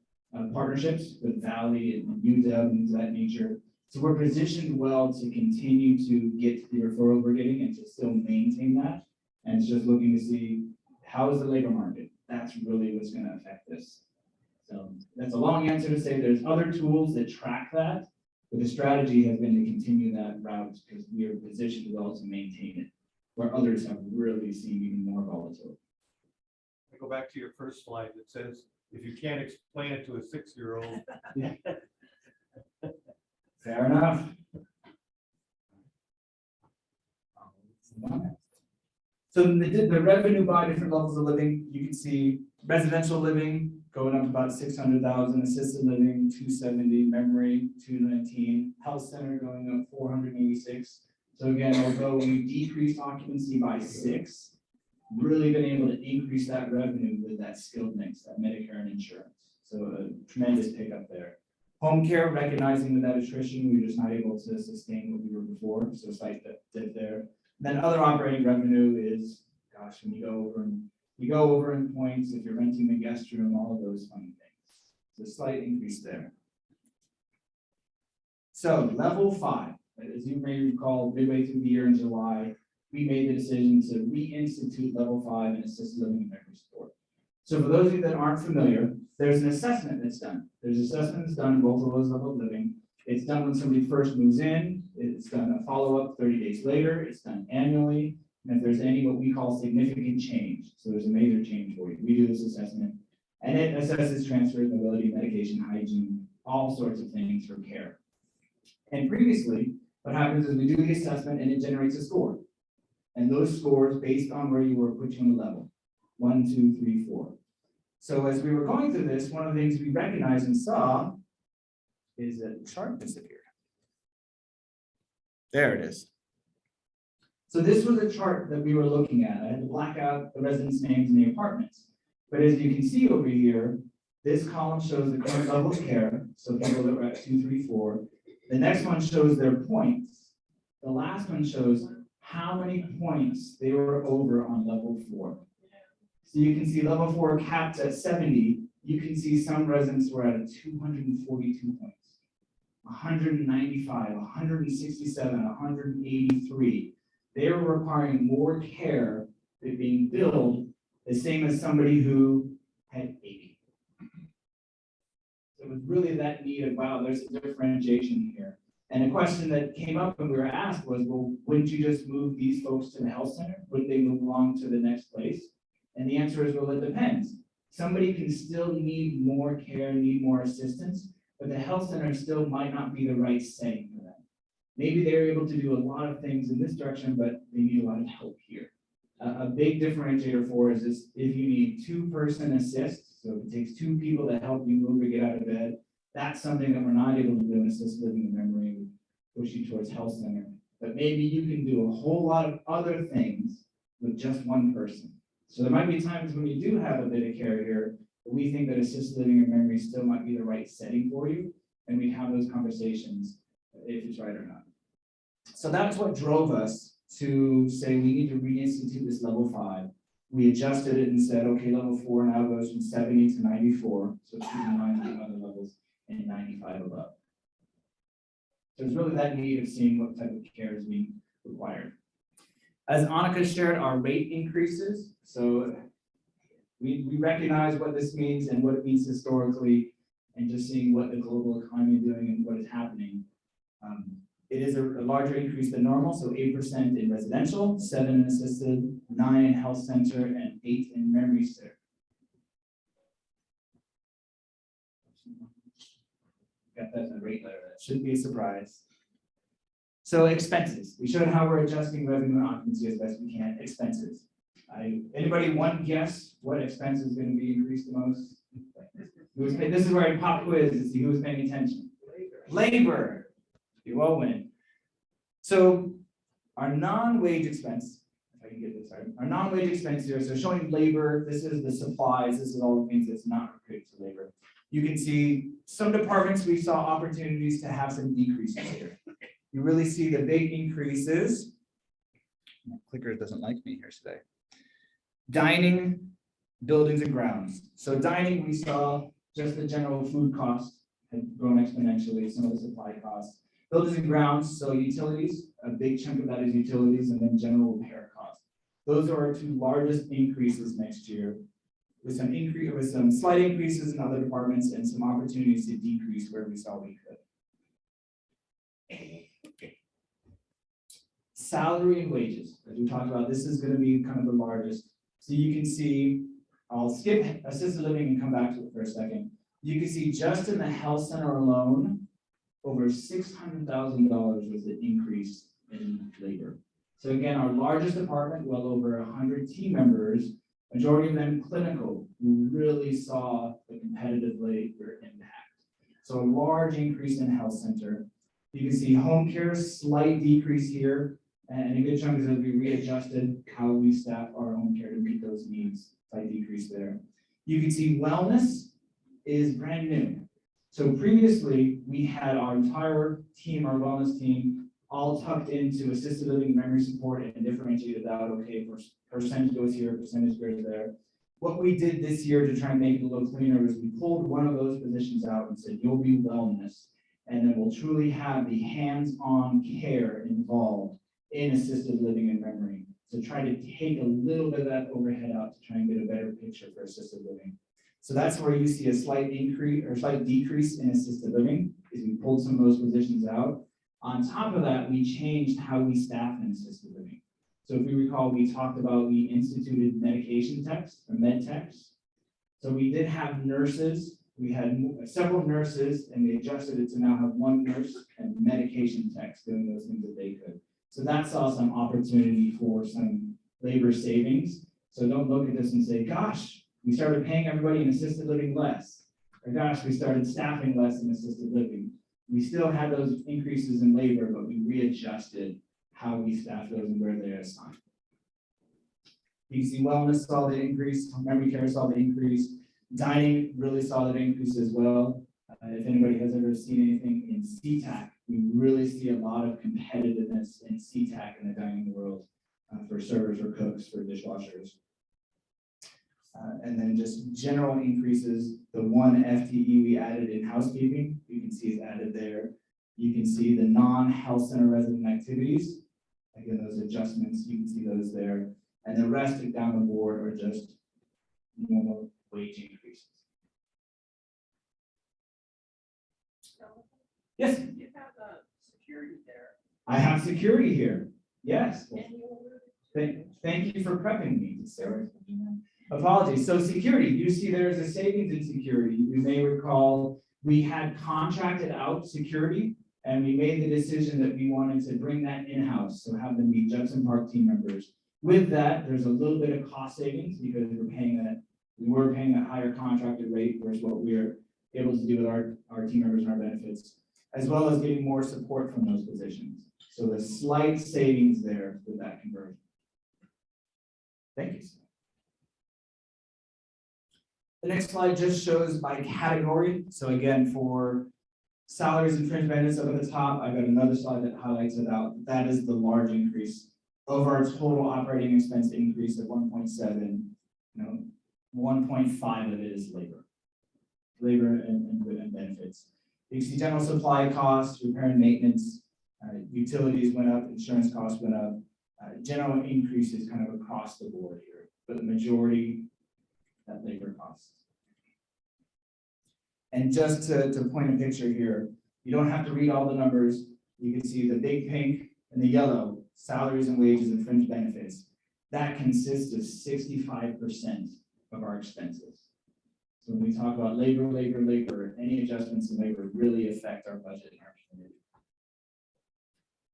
partnerships with Valley and UW and things of that nature. So we're positioned well to continue to get the referrals we're getting and to still maintain that. And it's just looking to see, how is the labor market? That's really what's going to affect this. So that's a long answer to say there's other tools that track that, but the strategy has been to continue that route because we are positioned well to maintain it, where others have really seen even more volatility. I go back to your first slide that says, if you can't explain it to a 6-year-old. Yeah. Fair enough. So the revenue by different levels of living, you can see residential living going up about 600,000, assisted living 270, memory 219, health center going up 486. So again, although we decreased occupancy by 6, really been able to increase that revenue with that skilled mix, that Medicare and insurance. So a tremendous pickup there. Home care, recognizing that attrition, we were just not able to sustain what we were before, so slight dip there. Then other operating revenue is, gosh, when you go over in points, if you're renting the guest room, all of those fun things. So a slight increase there. So level 5, as you may recall, midway through the year in July, we made the decision to reinstitute level 5 in assisted living and memory support. So for those of you that aren't familiar, there's an assessment that's done. There's assessment that's done in both of those levels of living. It's done when somebody first moves in. It's done a follow-up 30 days later. It's done annually. And if there's any what we call significant change, so there's a major change for you, we do this assessment. And it assesses transfers, mobility, medication, hygiene, all sorts of things for care. And previously, what happens is we do the assessment and it generates a score. And those scores, based on where you were, put you on the level 1, 2, 3, 4. So as we were going through this, one of the things we recognized and saw is that the chart disappeared. There it is. So this was a chart that we were looking at. I had to black out the residents' names in the apartments. But as you can see over here, this column shows the current level of care. So people that were at 2, 3, 4. The next one shows their points. The last one shows how many points they were over on level 4. So you can see level 4 capped at 70. You can see some residents were at a 242 points. 195, 167, 183. They were requiring more care than being billed the same as somebody who had 80. So it was really that need of, wow, there's a differentiation here. And a question that came up when we were asked was, well, wouldn't you just move these folks to the health center? Wouldn't they move along to the next place? And the answer is, well, it depends. Somebody can still need more care, need more assistance, but the health center still might not be the right setting for them. Maybe they're able to do a lot of things in this direction, but they need a lot of help here. A big differentiator for us is if you need two-person assist, so if it takes two people to help you move or get out of bed, that's something that we're not able to do in assisted living and memory, push you towards health center. But maybe you can do a whole lot of other things with just one person. So there might be times when you do have a bit of care here, but we think that assisted living and memory still might be the right setting for you, and we have those conversations if it's right or not. So that's what drove us to say we need to reinstitute this level 5. We adjusted it and said, okay, level 4 now goes from 70 to 94, so keep in mind the other levels, and 95 above. So it's really that need of seeing what type of care is being required. As Annika shared, our rate increases. So we recognize what this means and what it means historically, and just seeing what the global economy is doing and what is happening. It is a larger increase than normal, so 8% in residential, 7 in assisted, 9 in health center, and 8 in memory care. Got that in the rate letter. That shouldn't be a surprise. So expenses. We showed how we're adjusting revenue and occupancy as best we can. Expenses. Anybody one guess what expense is going to be increased the most? This is where I pop quiz to see who was paying attention. Labor. You all win. So our non-wage expense, if I can get this right, our non-wage expense here, so showing labor, this is the supplies, this is all the things that's not related to labor. You can see some departments, we saw opportunities to have some decreases here. You really see the big increases. My clicker doesn't like me here today. Dining, buildings and grounds. So dining, we saw just the general food costs had grown exponentially, some of the supply costs. Buildings and grounds, so utilities, a big chunk of that is utilities, and then general repair costs. Those are our two largest increases next year, with some slight increases in other departments and some opportunities to decrease where we saw we could. Salary and wages, as we talked about, this is going to be kind of the largest. So you can see, I'll skip assisted living and come back to it for a second. You can see just in the health center alone, over $600,000 was the increase in labor. So again, our largest department, well over 100 team members, majority of them clinical, who really saw the competitive labor impact. So a large increase in health center. You can see home care, slight decrease here, and a good chunk is that we readjusted how we staff our home care to meet those needs, slight decrease there. You can see wellness is brand new. So previously, we had our entire team, our wellness team, all tucked into assisted living and memory support and differentiated out, okay, percentage goes here, percentage goes there. What we did this year to try and make it a little cleaner is we pulled one of those positions out and said, you'll be wellness, and then we'll truly have the hands-on care involved in assisted living and memory. So try to take a little bit of that overhead out to try and get a better picture for assisted living. So that's where you see a slight increase or slight decrease in assisted living, is we pulled some of those positions out. On top of that, we changed how we staff in assisted living. So if we recall, we talked about, we instituted medication techs or med techs. So we did have nurses. We had several nurses, and we adjusted it to now have one nurse and medication techs doing those things that they could. So that saw some opportunity for some labor savings. So don't look at this and say, gosh, we started paying everybody in assisted living less. Or gosh, we started staffing less in assisted living. We still had those increases in labor, but we readjusted how we staff those and where they're assigned. You can see wellness saw the increase, memory care saw the increase, dining really saw that increase as well. If anybody has ever seen anything in CTAC, we really see a lot of competitiveness in CTAC in the dining world for servers, for cooks, for dishwashers. And then just general increases, the one FTE we added in housekeeping, you can see is added there. You can see the non-health center resident activities. Again, those adjustments, you can see those there. And the rest down the board are just normal wage increases. Yes, You have security there. I have security here. Yes. And you alluded to. Thank you for prepping me, Sarah. Apologies. So security, you see there's a savings in security. You may recall we had contracted out security and we made the decision that we wanted to bring that in-house. So have them be Judson Park team members. With that, there's a little bit of cost savings because we were paying a higher contracted rate versus what we're able to do with our team members and our benefits, as well as getting more support from those positions. So the slight savings there with that conversion. Thank you. The next slide just shows by category. So again, for salaries and fringe benefits up at the top, I've got another slide that highlights it out. That is the large increase over our total operating expense increase of 1.7. 1.5 of it is labor and benefits. You can see general supply costs, repair and maintenance, utilities went up, insurance costs went up. General increases kind of across the board here, but the majority that labor costs. And just to point a picture here, you don't have to read all the numbers. You can see the big pink and the yellow, salaries and wages and fringe benefits. That consists of 65% of our expenses. So when we talk about labor, any adjustments in labor really affect our budget and our community.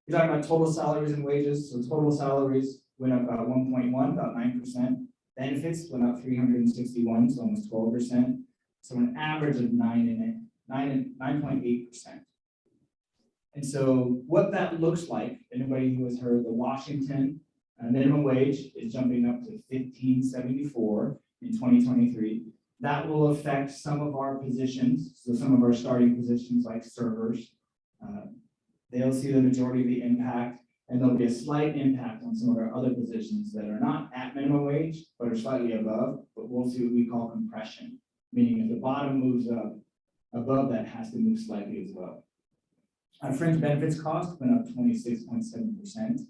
We're talking about total salaries and wages. So total salaries went up about 1.1, about 9%. Benefits went up 361, so almost 12%. So an average of 9.8%. And so what that looks like, anybody who has heard the Washington minimum wage is jumping up to $15.74 in 2023. That will affect some of our positions. So some of our starting positions like servers, they'll see the majority of the impact, and there'll be a slight impact on some of our other positions that are not at minimum wage, but are slightly above, but we'll see what we call compression, meaning if the bottom moves up, above that has to move slightly as well. Our fringe benefits cost went up 26.7%.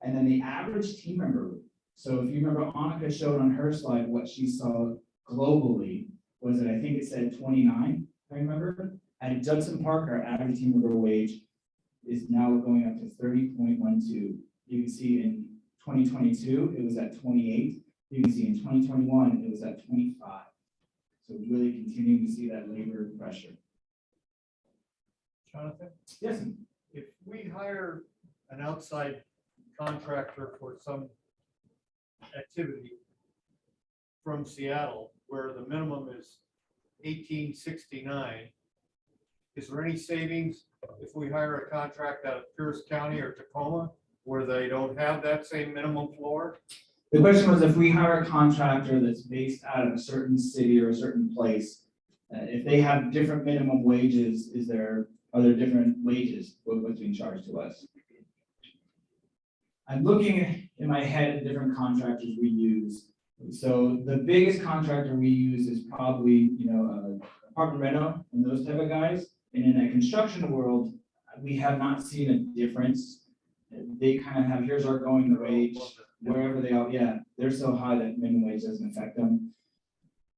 And then the average team member, so if you remember, Annika showed on her slide what she saw globally, was it, I think it said 29, if I remember. At Judson Park, our average team member wage is now going up to 30.12. You can see in 2022, it was at 28. You can see in 2021, it was at 25. So really continuing to see that labor pressure. Jonathan, Yes. if we hire an outside contractor for some activity from Seattle, where the minimum is $18.69, is there any savings if we hire a contract out of Pierce County or Tacoma, where they don't have that same minimum floor? The question was, if we hire a contractor that's based out of a certain city or a certain place, if they have different minimum wages, are there different wages what's being charged to us? I'm looking in my head at different contractors we use. So the biggest contractor we use is probably, apartment reno and those type of guys. And in that construction world, we have not seen a difference. They kind of have, here's our going wage, wherever they are. Yeah, they're so high that minimum wage doesn't affect them.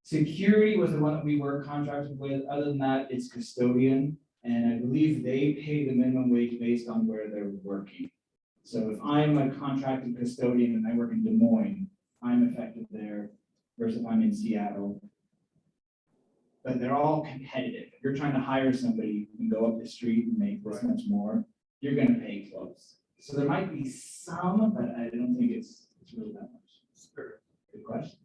Security was the one that we were contracted with. Other than that, it's custodian. And I believe they pay the minimum wage based on where they're working. So if I'm a contracted custodian and I work in Des Moines, I'm affected there versus if I'm in Seattle. But they're all competitive. If you're trying to hire somebody and go up the street and make this much more, you're going to pay close. So there might be some, but I don't think it's really that much. Spirit. Good question.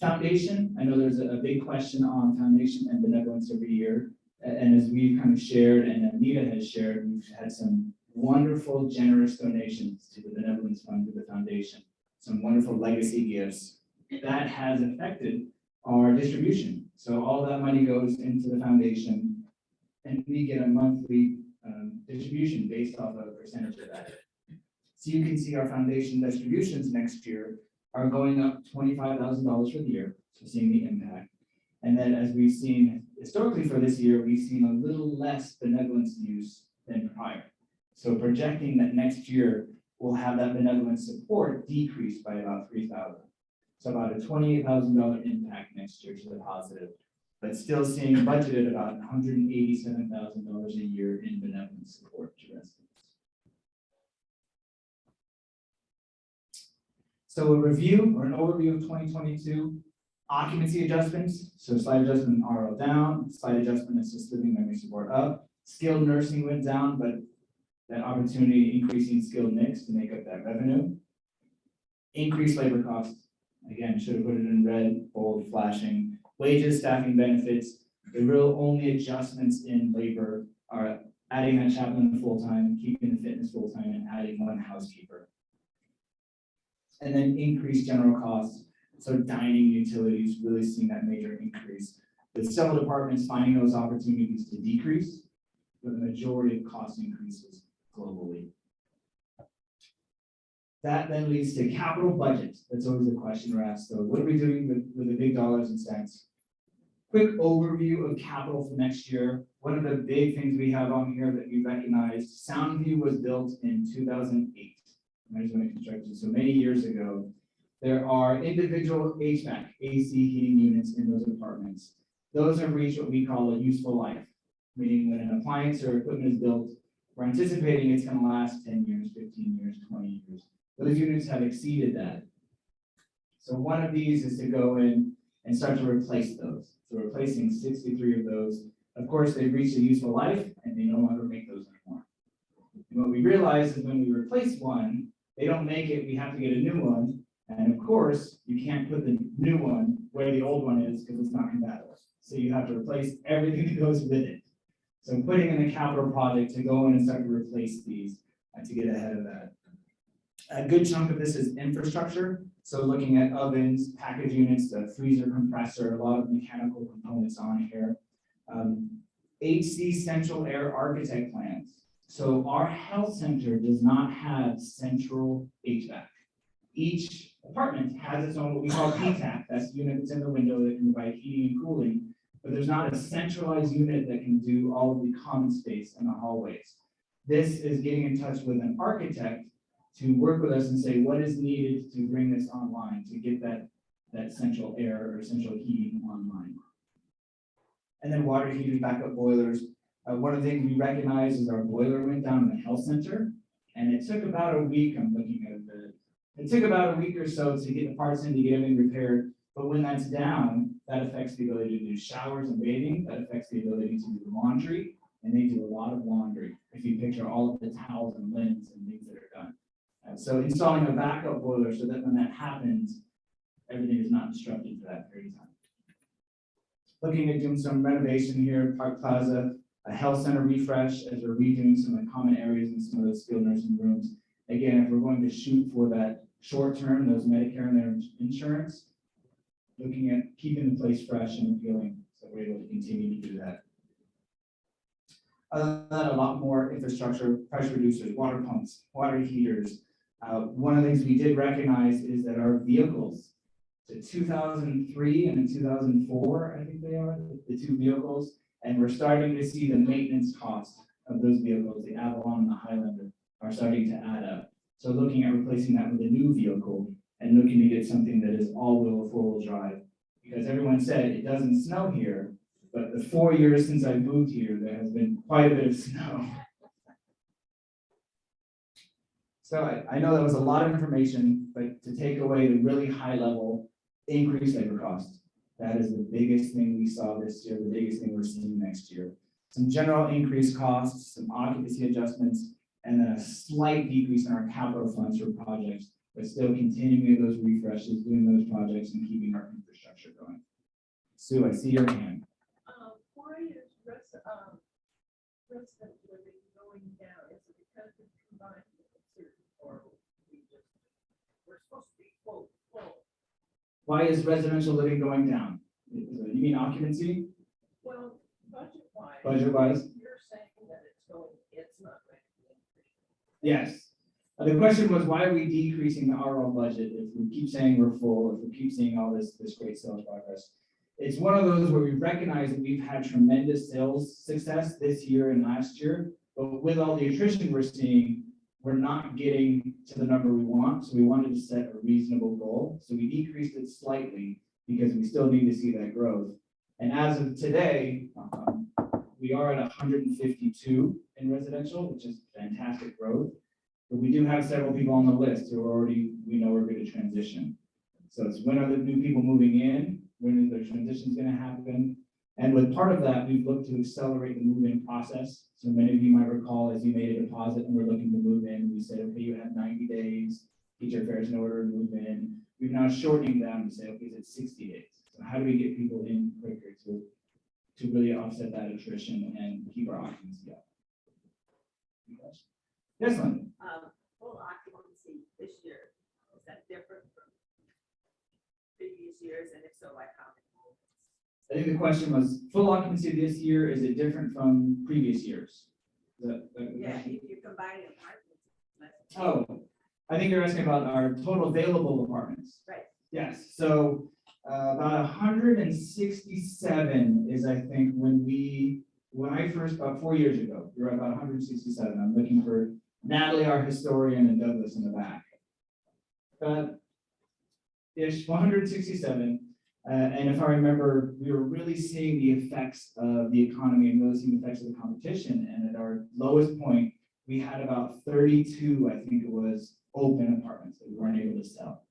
Foundation, I know there's a big question on foundation and benevolence every year. And as we've kind of shared, and Anita has shared, we've had some wonderful, generous donations to the benevolence fund to the foundation, some wonderful legacy gifts. That has affected our distribution. So all that money goes into the foundation, and we get a monthly distribution based off of a percentage of that. So you can see our foundation distributions next year are going up $25,000 for the year, so seeing the impact. And then as we've seen historically for this year, we've seen a little less benevolence use than prior. So projecting that next year we'll have that benevolence support decrease by about 3,000. So about a $28,000 impact next year to the positive, but still seeing budgeted about $187,000 a year in benevolence support to residents. So a review or an overview of 2022, occupancy adjustments, so slight adjustment in RO down, slight adjustment in assisted living memory support up, skilled nursing went down, but that opportunity increasing skilled mix to make up that revenue. Increased labor costs, again, should have put it in red, bold, flashing. Wages, staffing, benefits, the real only adjustments in labor are adding that chaplain full-time, keeping the fitness full-time, and adding one housekeeper. And then increased general costs, so dining, utilities, really seeing that major increase, with several departments finding those opportunities to decrease, but the majority of cost increases globally. That then leads to capital budget. That's always the question we're asked. So what are we doing with the big dollars and cents? Quick overview of capital for next year. One of the big things we have on here that we recognized, Soundview was built in 2008. When it constructed, so many years ago. There are individual HVAC, AC heating units in those apartments. Those have reached what we call a useful life, meaning when an appliance or equipment is built, we're anticipating it's going to last 10 years, 15 years, 20 years. Those units have exceeded that. So one of these is to go in and start to replace those. So replacing 63 of those. Of course, they've reached a useful life and they no longer make those anymore. And what we realize is when we replace one, they don't make it, we have to get a new one. And of course, you can't put the new one where the old one is because it's not compatible. So you have to replace everything that goes with it. So putting in a capital project to go in and start to replace these to get ahead of that. A good chunk of this is infrastructure. So looking at ovens, package units, the freezer compressor, a lot of mechanical components on here. HC central air architect plans. So our health center does not have central HVAC. Each apartment has its own, what we call PTAC, that's the unit that's in the window that can provide heating and cooling, but there's not a centralized unit that can do all of the common space in the hallways. This is getting in touch with an architect to work with us and say what is needed to bring this online, to get that central air or central heating online. And then water heaters, backup boilers. One of the things we recognize is our boiler went down in the health center, and it took about a week, I'm looking at it took about a week or so to get the parts in to get everything repaired, but when that's down, that affects the ability to do showers and bathing, that affects the ability to do laundry, and they do a lot of laundry, if you picture all of the towels and linens and things that are done. So installing a backup boiler so that when that happens, everything is not disrupted for that period of time. Looking at doing some renovation here at Park Plaza, a health center refresh as we're redoing some of the common areas and some of those skilled nursing rooms. Again, if we're going to shoot for that short term, those Medicare and their insurance, looking at keeping the place fresh and appealing, so we're able to continue to do that. Other than that, a lot more infrastructure, pressure reducers, water pumps, water heaters. One of the things we did recognize is that our vehicles, the 2003 and 2004, I think they are, the two vehicles, and we're starting to see the maintenance cost of those vehicles, the Avalon and the Highlander, are starting to add up. So looking at replacing that with a new vehicle and looking to get something that is all-wheel or four-wheel drive. Because everyone said it doesn't snow here, but the 4 years since I moved here, there has been quite a bit of snow. So I know that was a lot of information, but to take away the really high level increased labor costs, that is the biggest thing we saw this year, the biggest thing we're seeing next year. Some general increased costs, some occupancy adjustments, and then a slight decrease in our capital funds for projects, but still continuing those refreshes, doing those projects and keeping our infrastructure going. Sue, I see your hand. Why is resident living going down? Is it because it's combined with a certain, or we're supposed to be full? Why is residential living going down? You mean occupancy? Well, budget-wise. Budget-wise? You're saying that it's not going to be increased. Yes. The question was, why are we decreasing the RL budget if we keep saying we're full, if we keep seeing all this great sales progress? It's one of those where we recognize that we've had tremendous sales success this year and last year, but with all the attrition we're seeing, we're not getting to the number we want. So we wanted to set a reasonable goal. So we decreased it slightly because we still need to see that growth. And as of today, we are at 152 in residential, which is fantastic growth. But we do have several people on the list who are already, we know are going to transition. So it's when are the new people moving in? When is their transitions going to happen? And with part of that, we've looked to accelerate the move-in process. So many of you might recall, as you made a deposit and we're looking to move in, we said, okay, you have 90 days, get your affairs in order and move in. We've now shortening down to say, okay, it's 60 days. So how do we get people in quicker to really offset that attrition and keep our occupancy up? Yes, Lynn? Full occupancy this year, is that different from previous years, and if so, like how many? I think the question was, full occupancy this year, is it different from previous years? Is that the Yeah, question? if you're combining apartments. Oh, I think you're asking about our total available apartments. Right. Yes, so about 167 is, I think, when I first, about 4 years ago, we were about 167. I'm looking for Natalie, our historian, and Douglas in the back. Ish, 167. And if I remember, we were really seeing the effects of the economy and really seeing the effects of the competition. And at our lowest point, we had about 32, I think it was, open apartments that we weren't able to sell.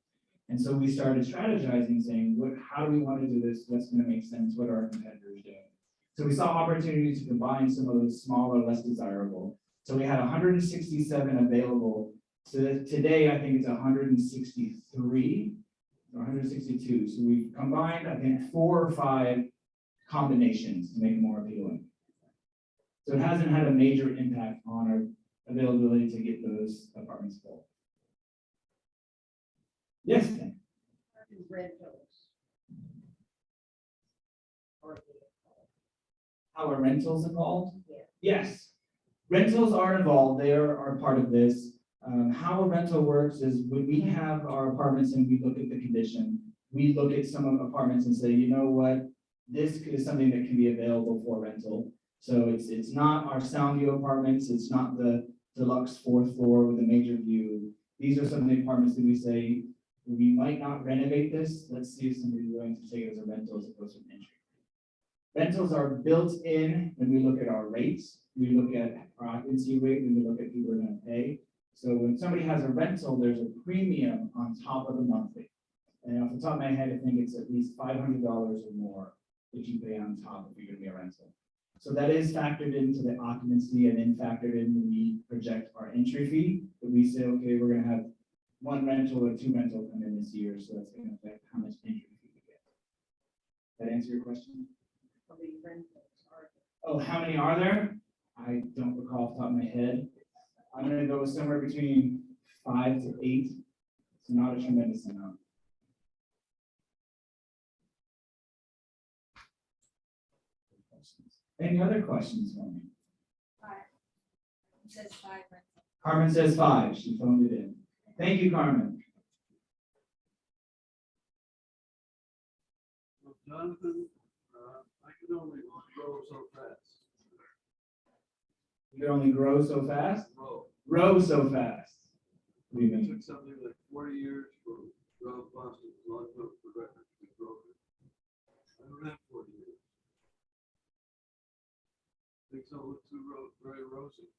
And so we started strategizing, saying, how do we want to do this? What's going to make sense? What are our competitors doing? So we saw opportunities to combine some of those smaller, less desirable. So we had 167 available. So today, I think it's 163. 162. So we've combined, I think, 4 or 5 combinations to make it more appealing. So it hasn't had a major impact on our availability to get those apartments full. Yes, Dan? Rentals. How are rentals involved? Yeah. Yes, rentals are involved. They are part of this. How a rental works is when we have our apartments and we look at the condition, we look at some of the apartments and say, you know what, this is something that can be available for rental. So it's not our sound view apartments. It's not the deluxe 4th floor with a major view. These are some of the apartments that we say, we might not renovate this. Let's see if somebody's willing to take it as a rental as opposed to an entry. Rentals are built in when we look at our rates. We look at our occupancy rate, when we look at people who are going to pay. So when somebody has a rental, there's a premium on top of the monthly. And off the top of my head, I think it's at least $500 or more that you pay on top if you're going to be a rental. So that is factored into the occupancy and then factored in when we project our entry fee. But we say, okay, we're going to have 1 rental or 2 rental come in this year. So that's going to affect how much entry fee we get. That answer your question? How many rentals are Oh, how many are there? I don't recall off the top of my head. I'm going to go somewhere between 5 to 8. It's not a tremendous amount. Any other questions for me? It says 5 rentals. Carmen says 5. She phoned it in. Thank you, Carmen. Well, Jonathan, I can only grow so fast. You can only grow so fast? Grow. Grow so fast. What do you It mean? took something like 40 years for Rob Boston, long enough for records to be broken. I don't have 40 years. Things don't look too very rosy.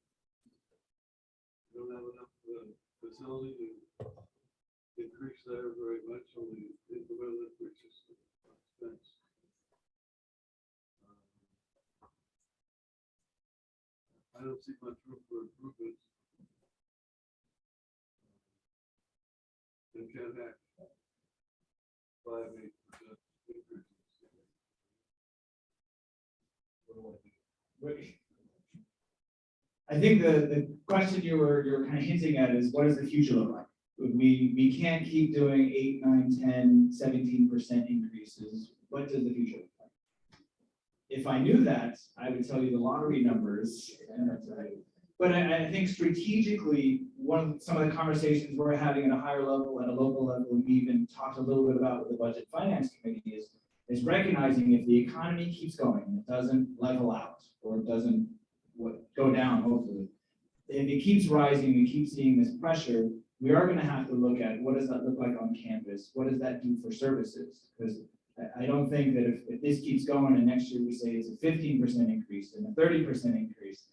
We don't have enough facility to increase there very much, only incremental increases in expense. I don't see much room for improvement. In Canada, 5-8% increases. I think the question you're kind of hinting at is, what does the future look like? We can't keep doing 8, 9, 10, 17% increases. What does the future look like? If I knew that, I would tell you the lottery numbers. But I think strategically, some of the conversations we're having at a higher level, at a local level, and we even talked a little bit about with the Budget Finance Committee is is recognizing if the economy keeps going, and it doesn't level out, or it doesn't go down, hopefully. If it keeps rising, we keep seeing this pressure, we are gonna have to look at what does that look like on campus? What does that do for services? Because I don't think that if this keeps going and next year we say it's a 15% increase and a 30% increase.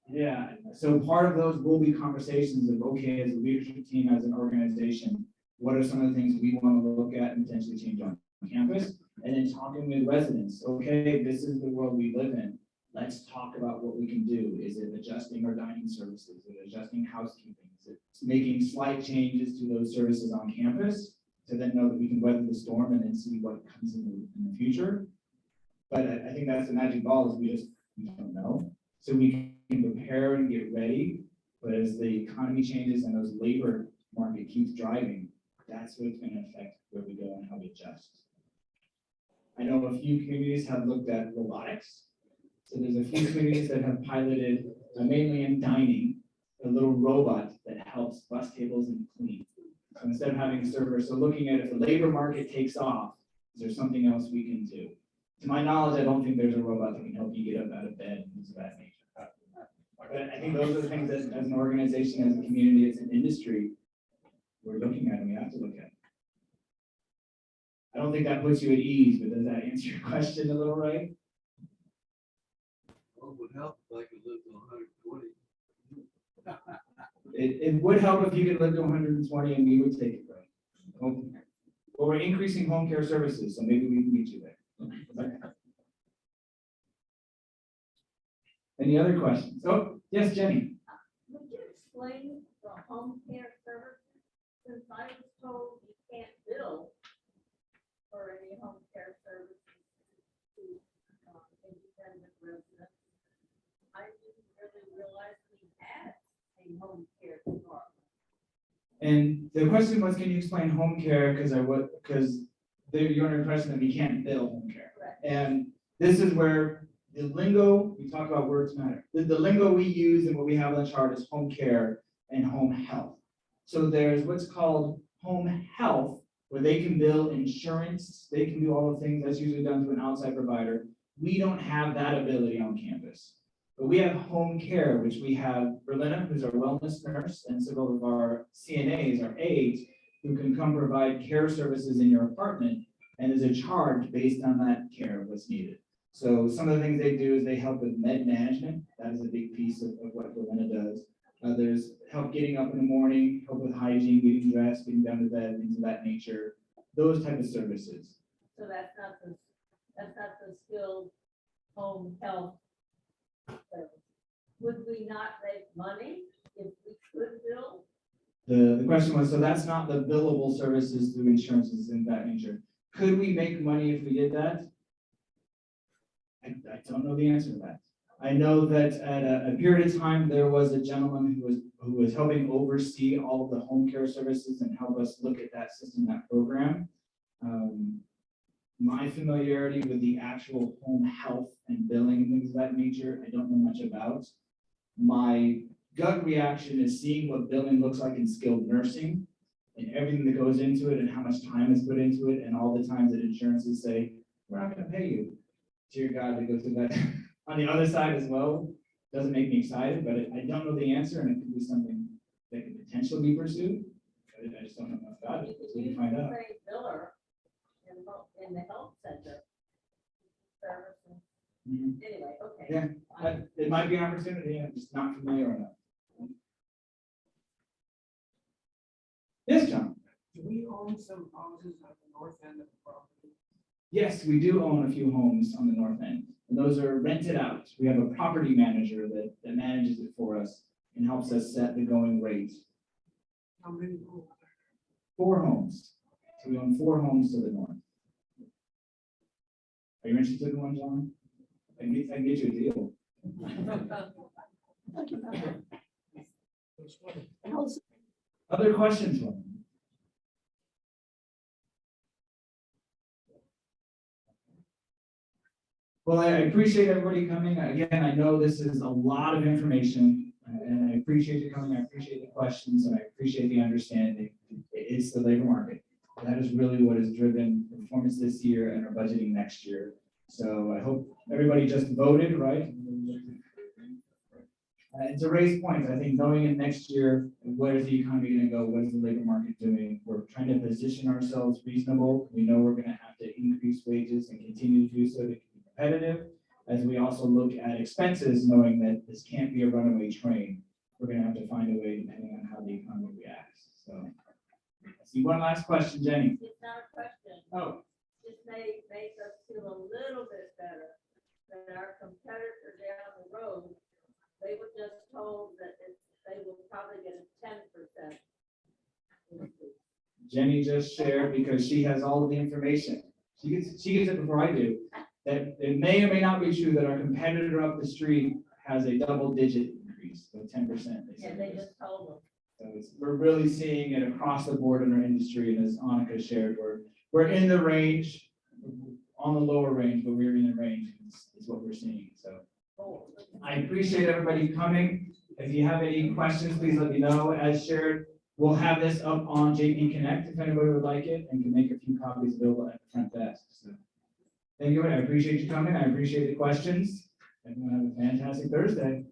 Yeah, so part of those will be conversations of, okay, as a leadership team, as an organization, what are some of the things we want to look at and potentially change on campus? And then talking with residents, okay, this is the world we live in. Let's talk about what we can do. Is it adjusting our dining services? Is it adjusting housekeeping? Is it making slight changes to those services on campus to then know that we can weather the storm and then see what comes in the future? But I think that's the magic ball is we don't know. So we can prepare and get ready, but as the economy changes and those labor market keeps driving, that's what's going to affect where we go and how we adjust. I know a few communities have looked at robotics. So there's a few communities that have piloted, mainly in dining, a little robot that helps bus tables and clean. So instead of having a server, so looking at if the labor market takes off, is there something else we can do? To my knowledge, I don't think there's a robot that can help you get up out of bed and things of that nature. But I think those are the things that as an organization, as a community, as an industry, we're looking at and we have to look at. I don't think that puts you at ease, but does that answer your question a little, right? Well, it would help if I could live to 120. It would help if you could live to 120 and we would take it, right? Well, we're increasing home care services, so maybe we can meet you there. Any other questions? Oh, yes, Jenny. Would you explain the home care service? Since I was told you can't bill for any home care services to independent residents, I didn't really realize we had a home care department. And the question was, can you explain home care? Because you're under the impression that we can't bill home care. Correct. And this is where the lingo, we talk about words matter. The lingo we use and what we have on the chart is home care and home health. So there's what's called home health, where they can bill insurance, they can do all the things that's usually done to an outside provider. We don't have that ability on campus. But we have home care, which we have Berlina, who's our wellness nurse, and several of our CNAs, our aides, who can come provide care services in your apartment, and there's a charge based on that care of what's needed. So some of the things they do is they help with med management. That is a big piece of what Berlina does. There's help getting up in the morning, help with hygiene, getting dressed, getting down to bed, things of that nature. Those type of services. So that's not the skilled home health service. Would we not make money if we could bill? The question was, so that's not the billable services through insurances and that nature. Could we make money if we did that? I don't know the answer to that. I know that at a period of time, there was a gentleman who was helping oversee all of the home care services and help us look at that system, that program. My familiarity with the actual home health and billing and things of that nature, I don't know much about. My gut reaction is seeing what billing looks like in skilled nursing and everything that goes into it and how much time is put into it and all the times that insurances say, we're not going to pay you. Dear God, to go through that on the other side as well doesn't make me excited, but I don't know the answer and it could be something that could potentially be pursued. I just don't know enough about it. So we can find out. Biller in the health center services. Mhm. Anyway, okay. Yeah, it might be an opportunity. I'm just not familiar enough. Yes, John. Do we own some houses on the north end of the property? Yes, we do own a few homes on the north end, and those are rented out. We have a property manager that manages it for us and helps us set the going rate. How many homes? 4 homes. So we own 4 homes to the north. Are you interested in one, John? I can get you a deal. Other questions? For me? Well, I appreciate everybody coming. Again, I know this is a lot of information, and I appreciate you coming. I appreciate the questions, and I appreciate the understanding. It's the labor market. That is really what has driven performance this year and our budgeting next year. So I hope everybody just voted, right? And to raise points, I think knowing in next year, where is the economy gonna go? What is the labor market doing? We're trying to position ourselves reasonable. We know we're gonna have to increase wages and continue to do so to be competitive. As we also look at expenses, knowing that this can't be a runaway train, we're gonna have to find a way depending on how the economy reacts. So, I see one last question, Jenny. It's not a question. Oh, Just make us feel a little bit better that our competitor down the road, they were just told that they will probably get a 10%. increase. Jenny just shared because she has all of the information. She gets it before I do. That it may or may not be true that our competitor up the street has a double-digit increase, so 10%. And they just told them. So we're really seeing it across the board in our industry, and as Annika shared, we're in the range, on the lower range, but we're in the range is what we're seeing. So I appreciate everybody coming. If you have any questions, please let me know. As shared, we'll have this up on JP Connect if anybody would like it, and can make a few copies available at the front desk. So thank you. I appreciate you coming. I appreciate the questions. Everyone have a fantastic Thursday.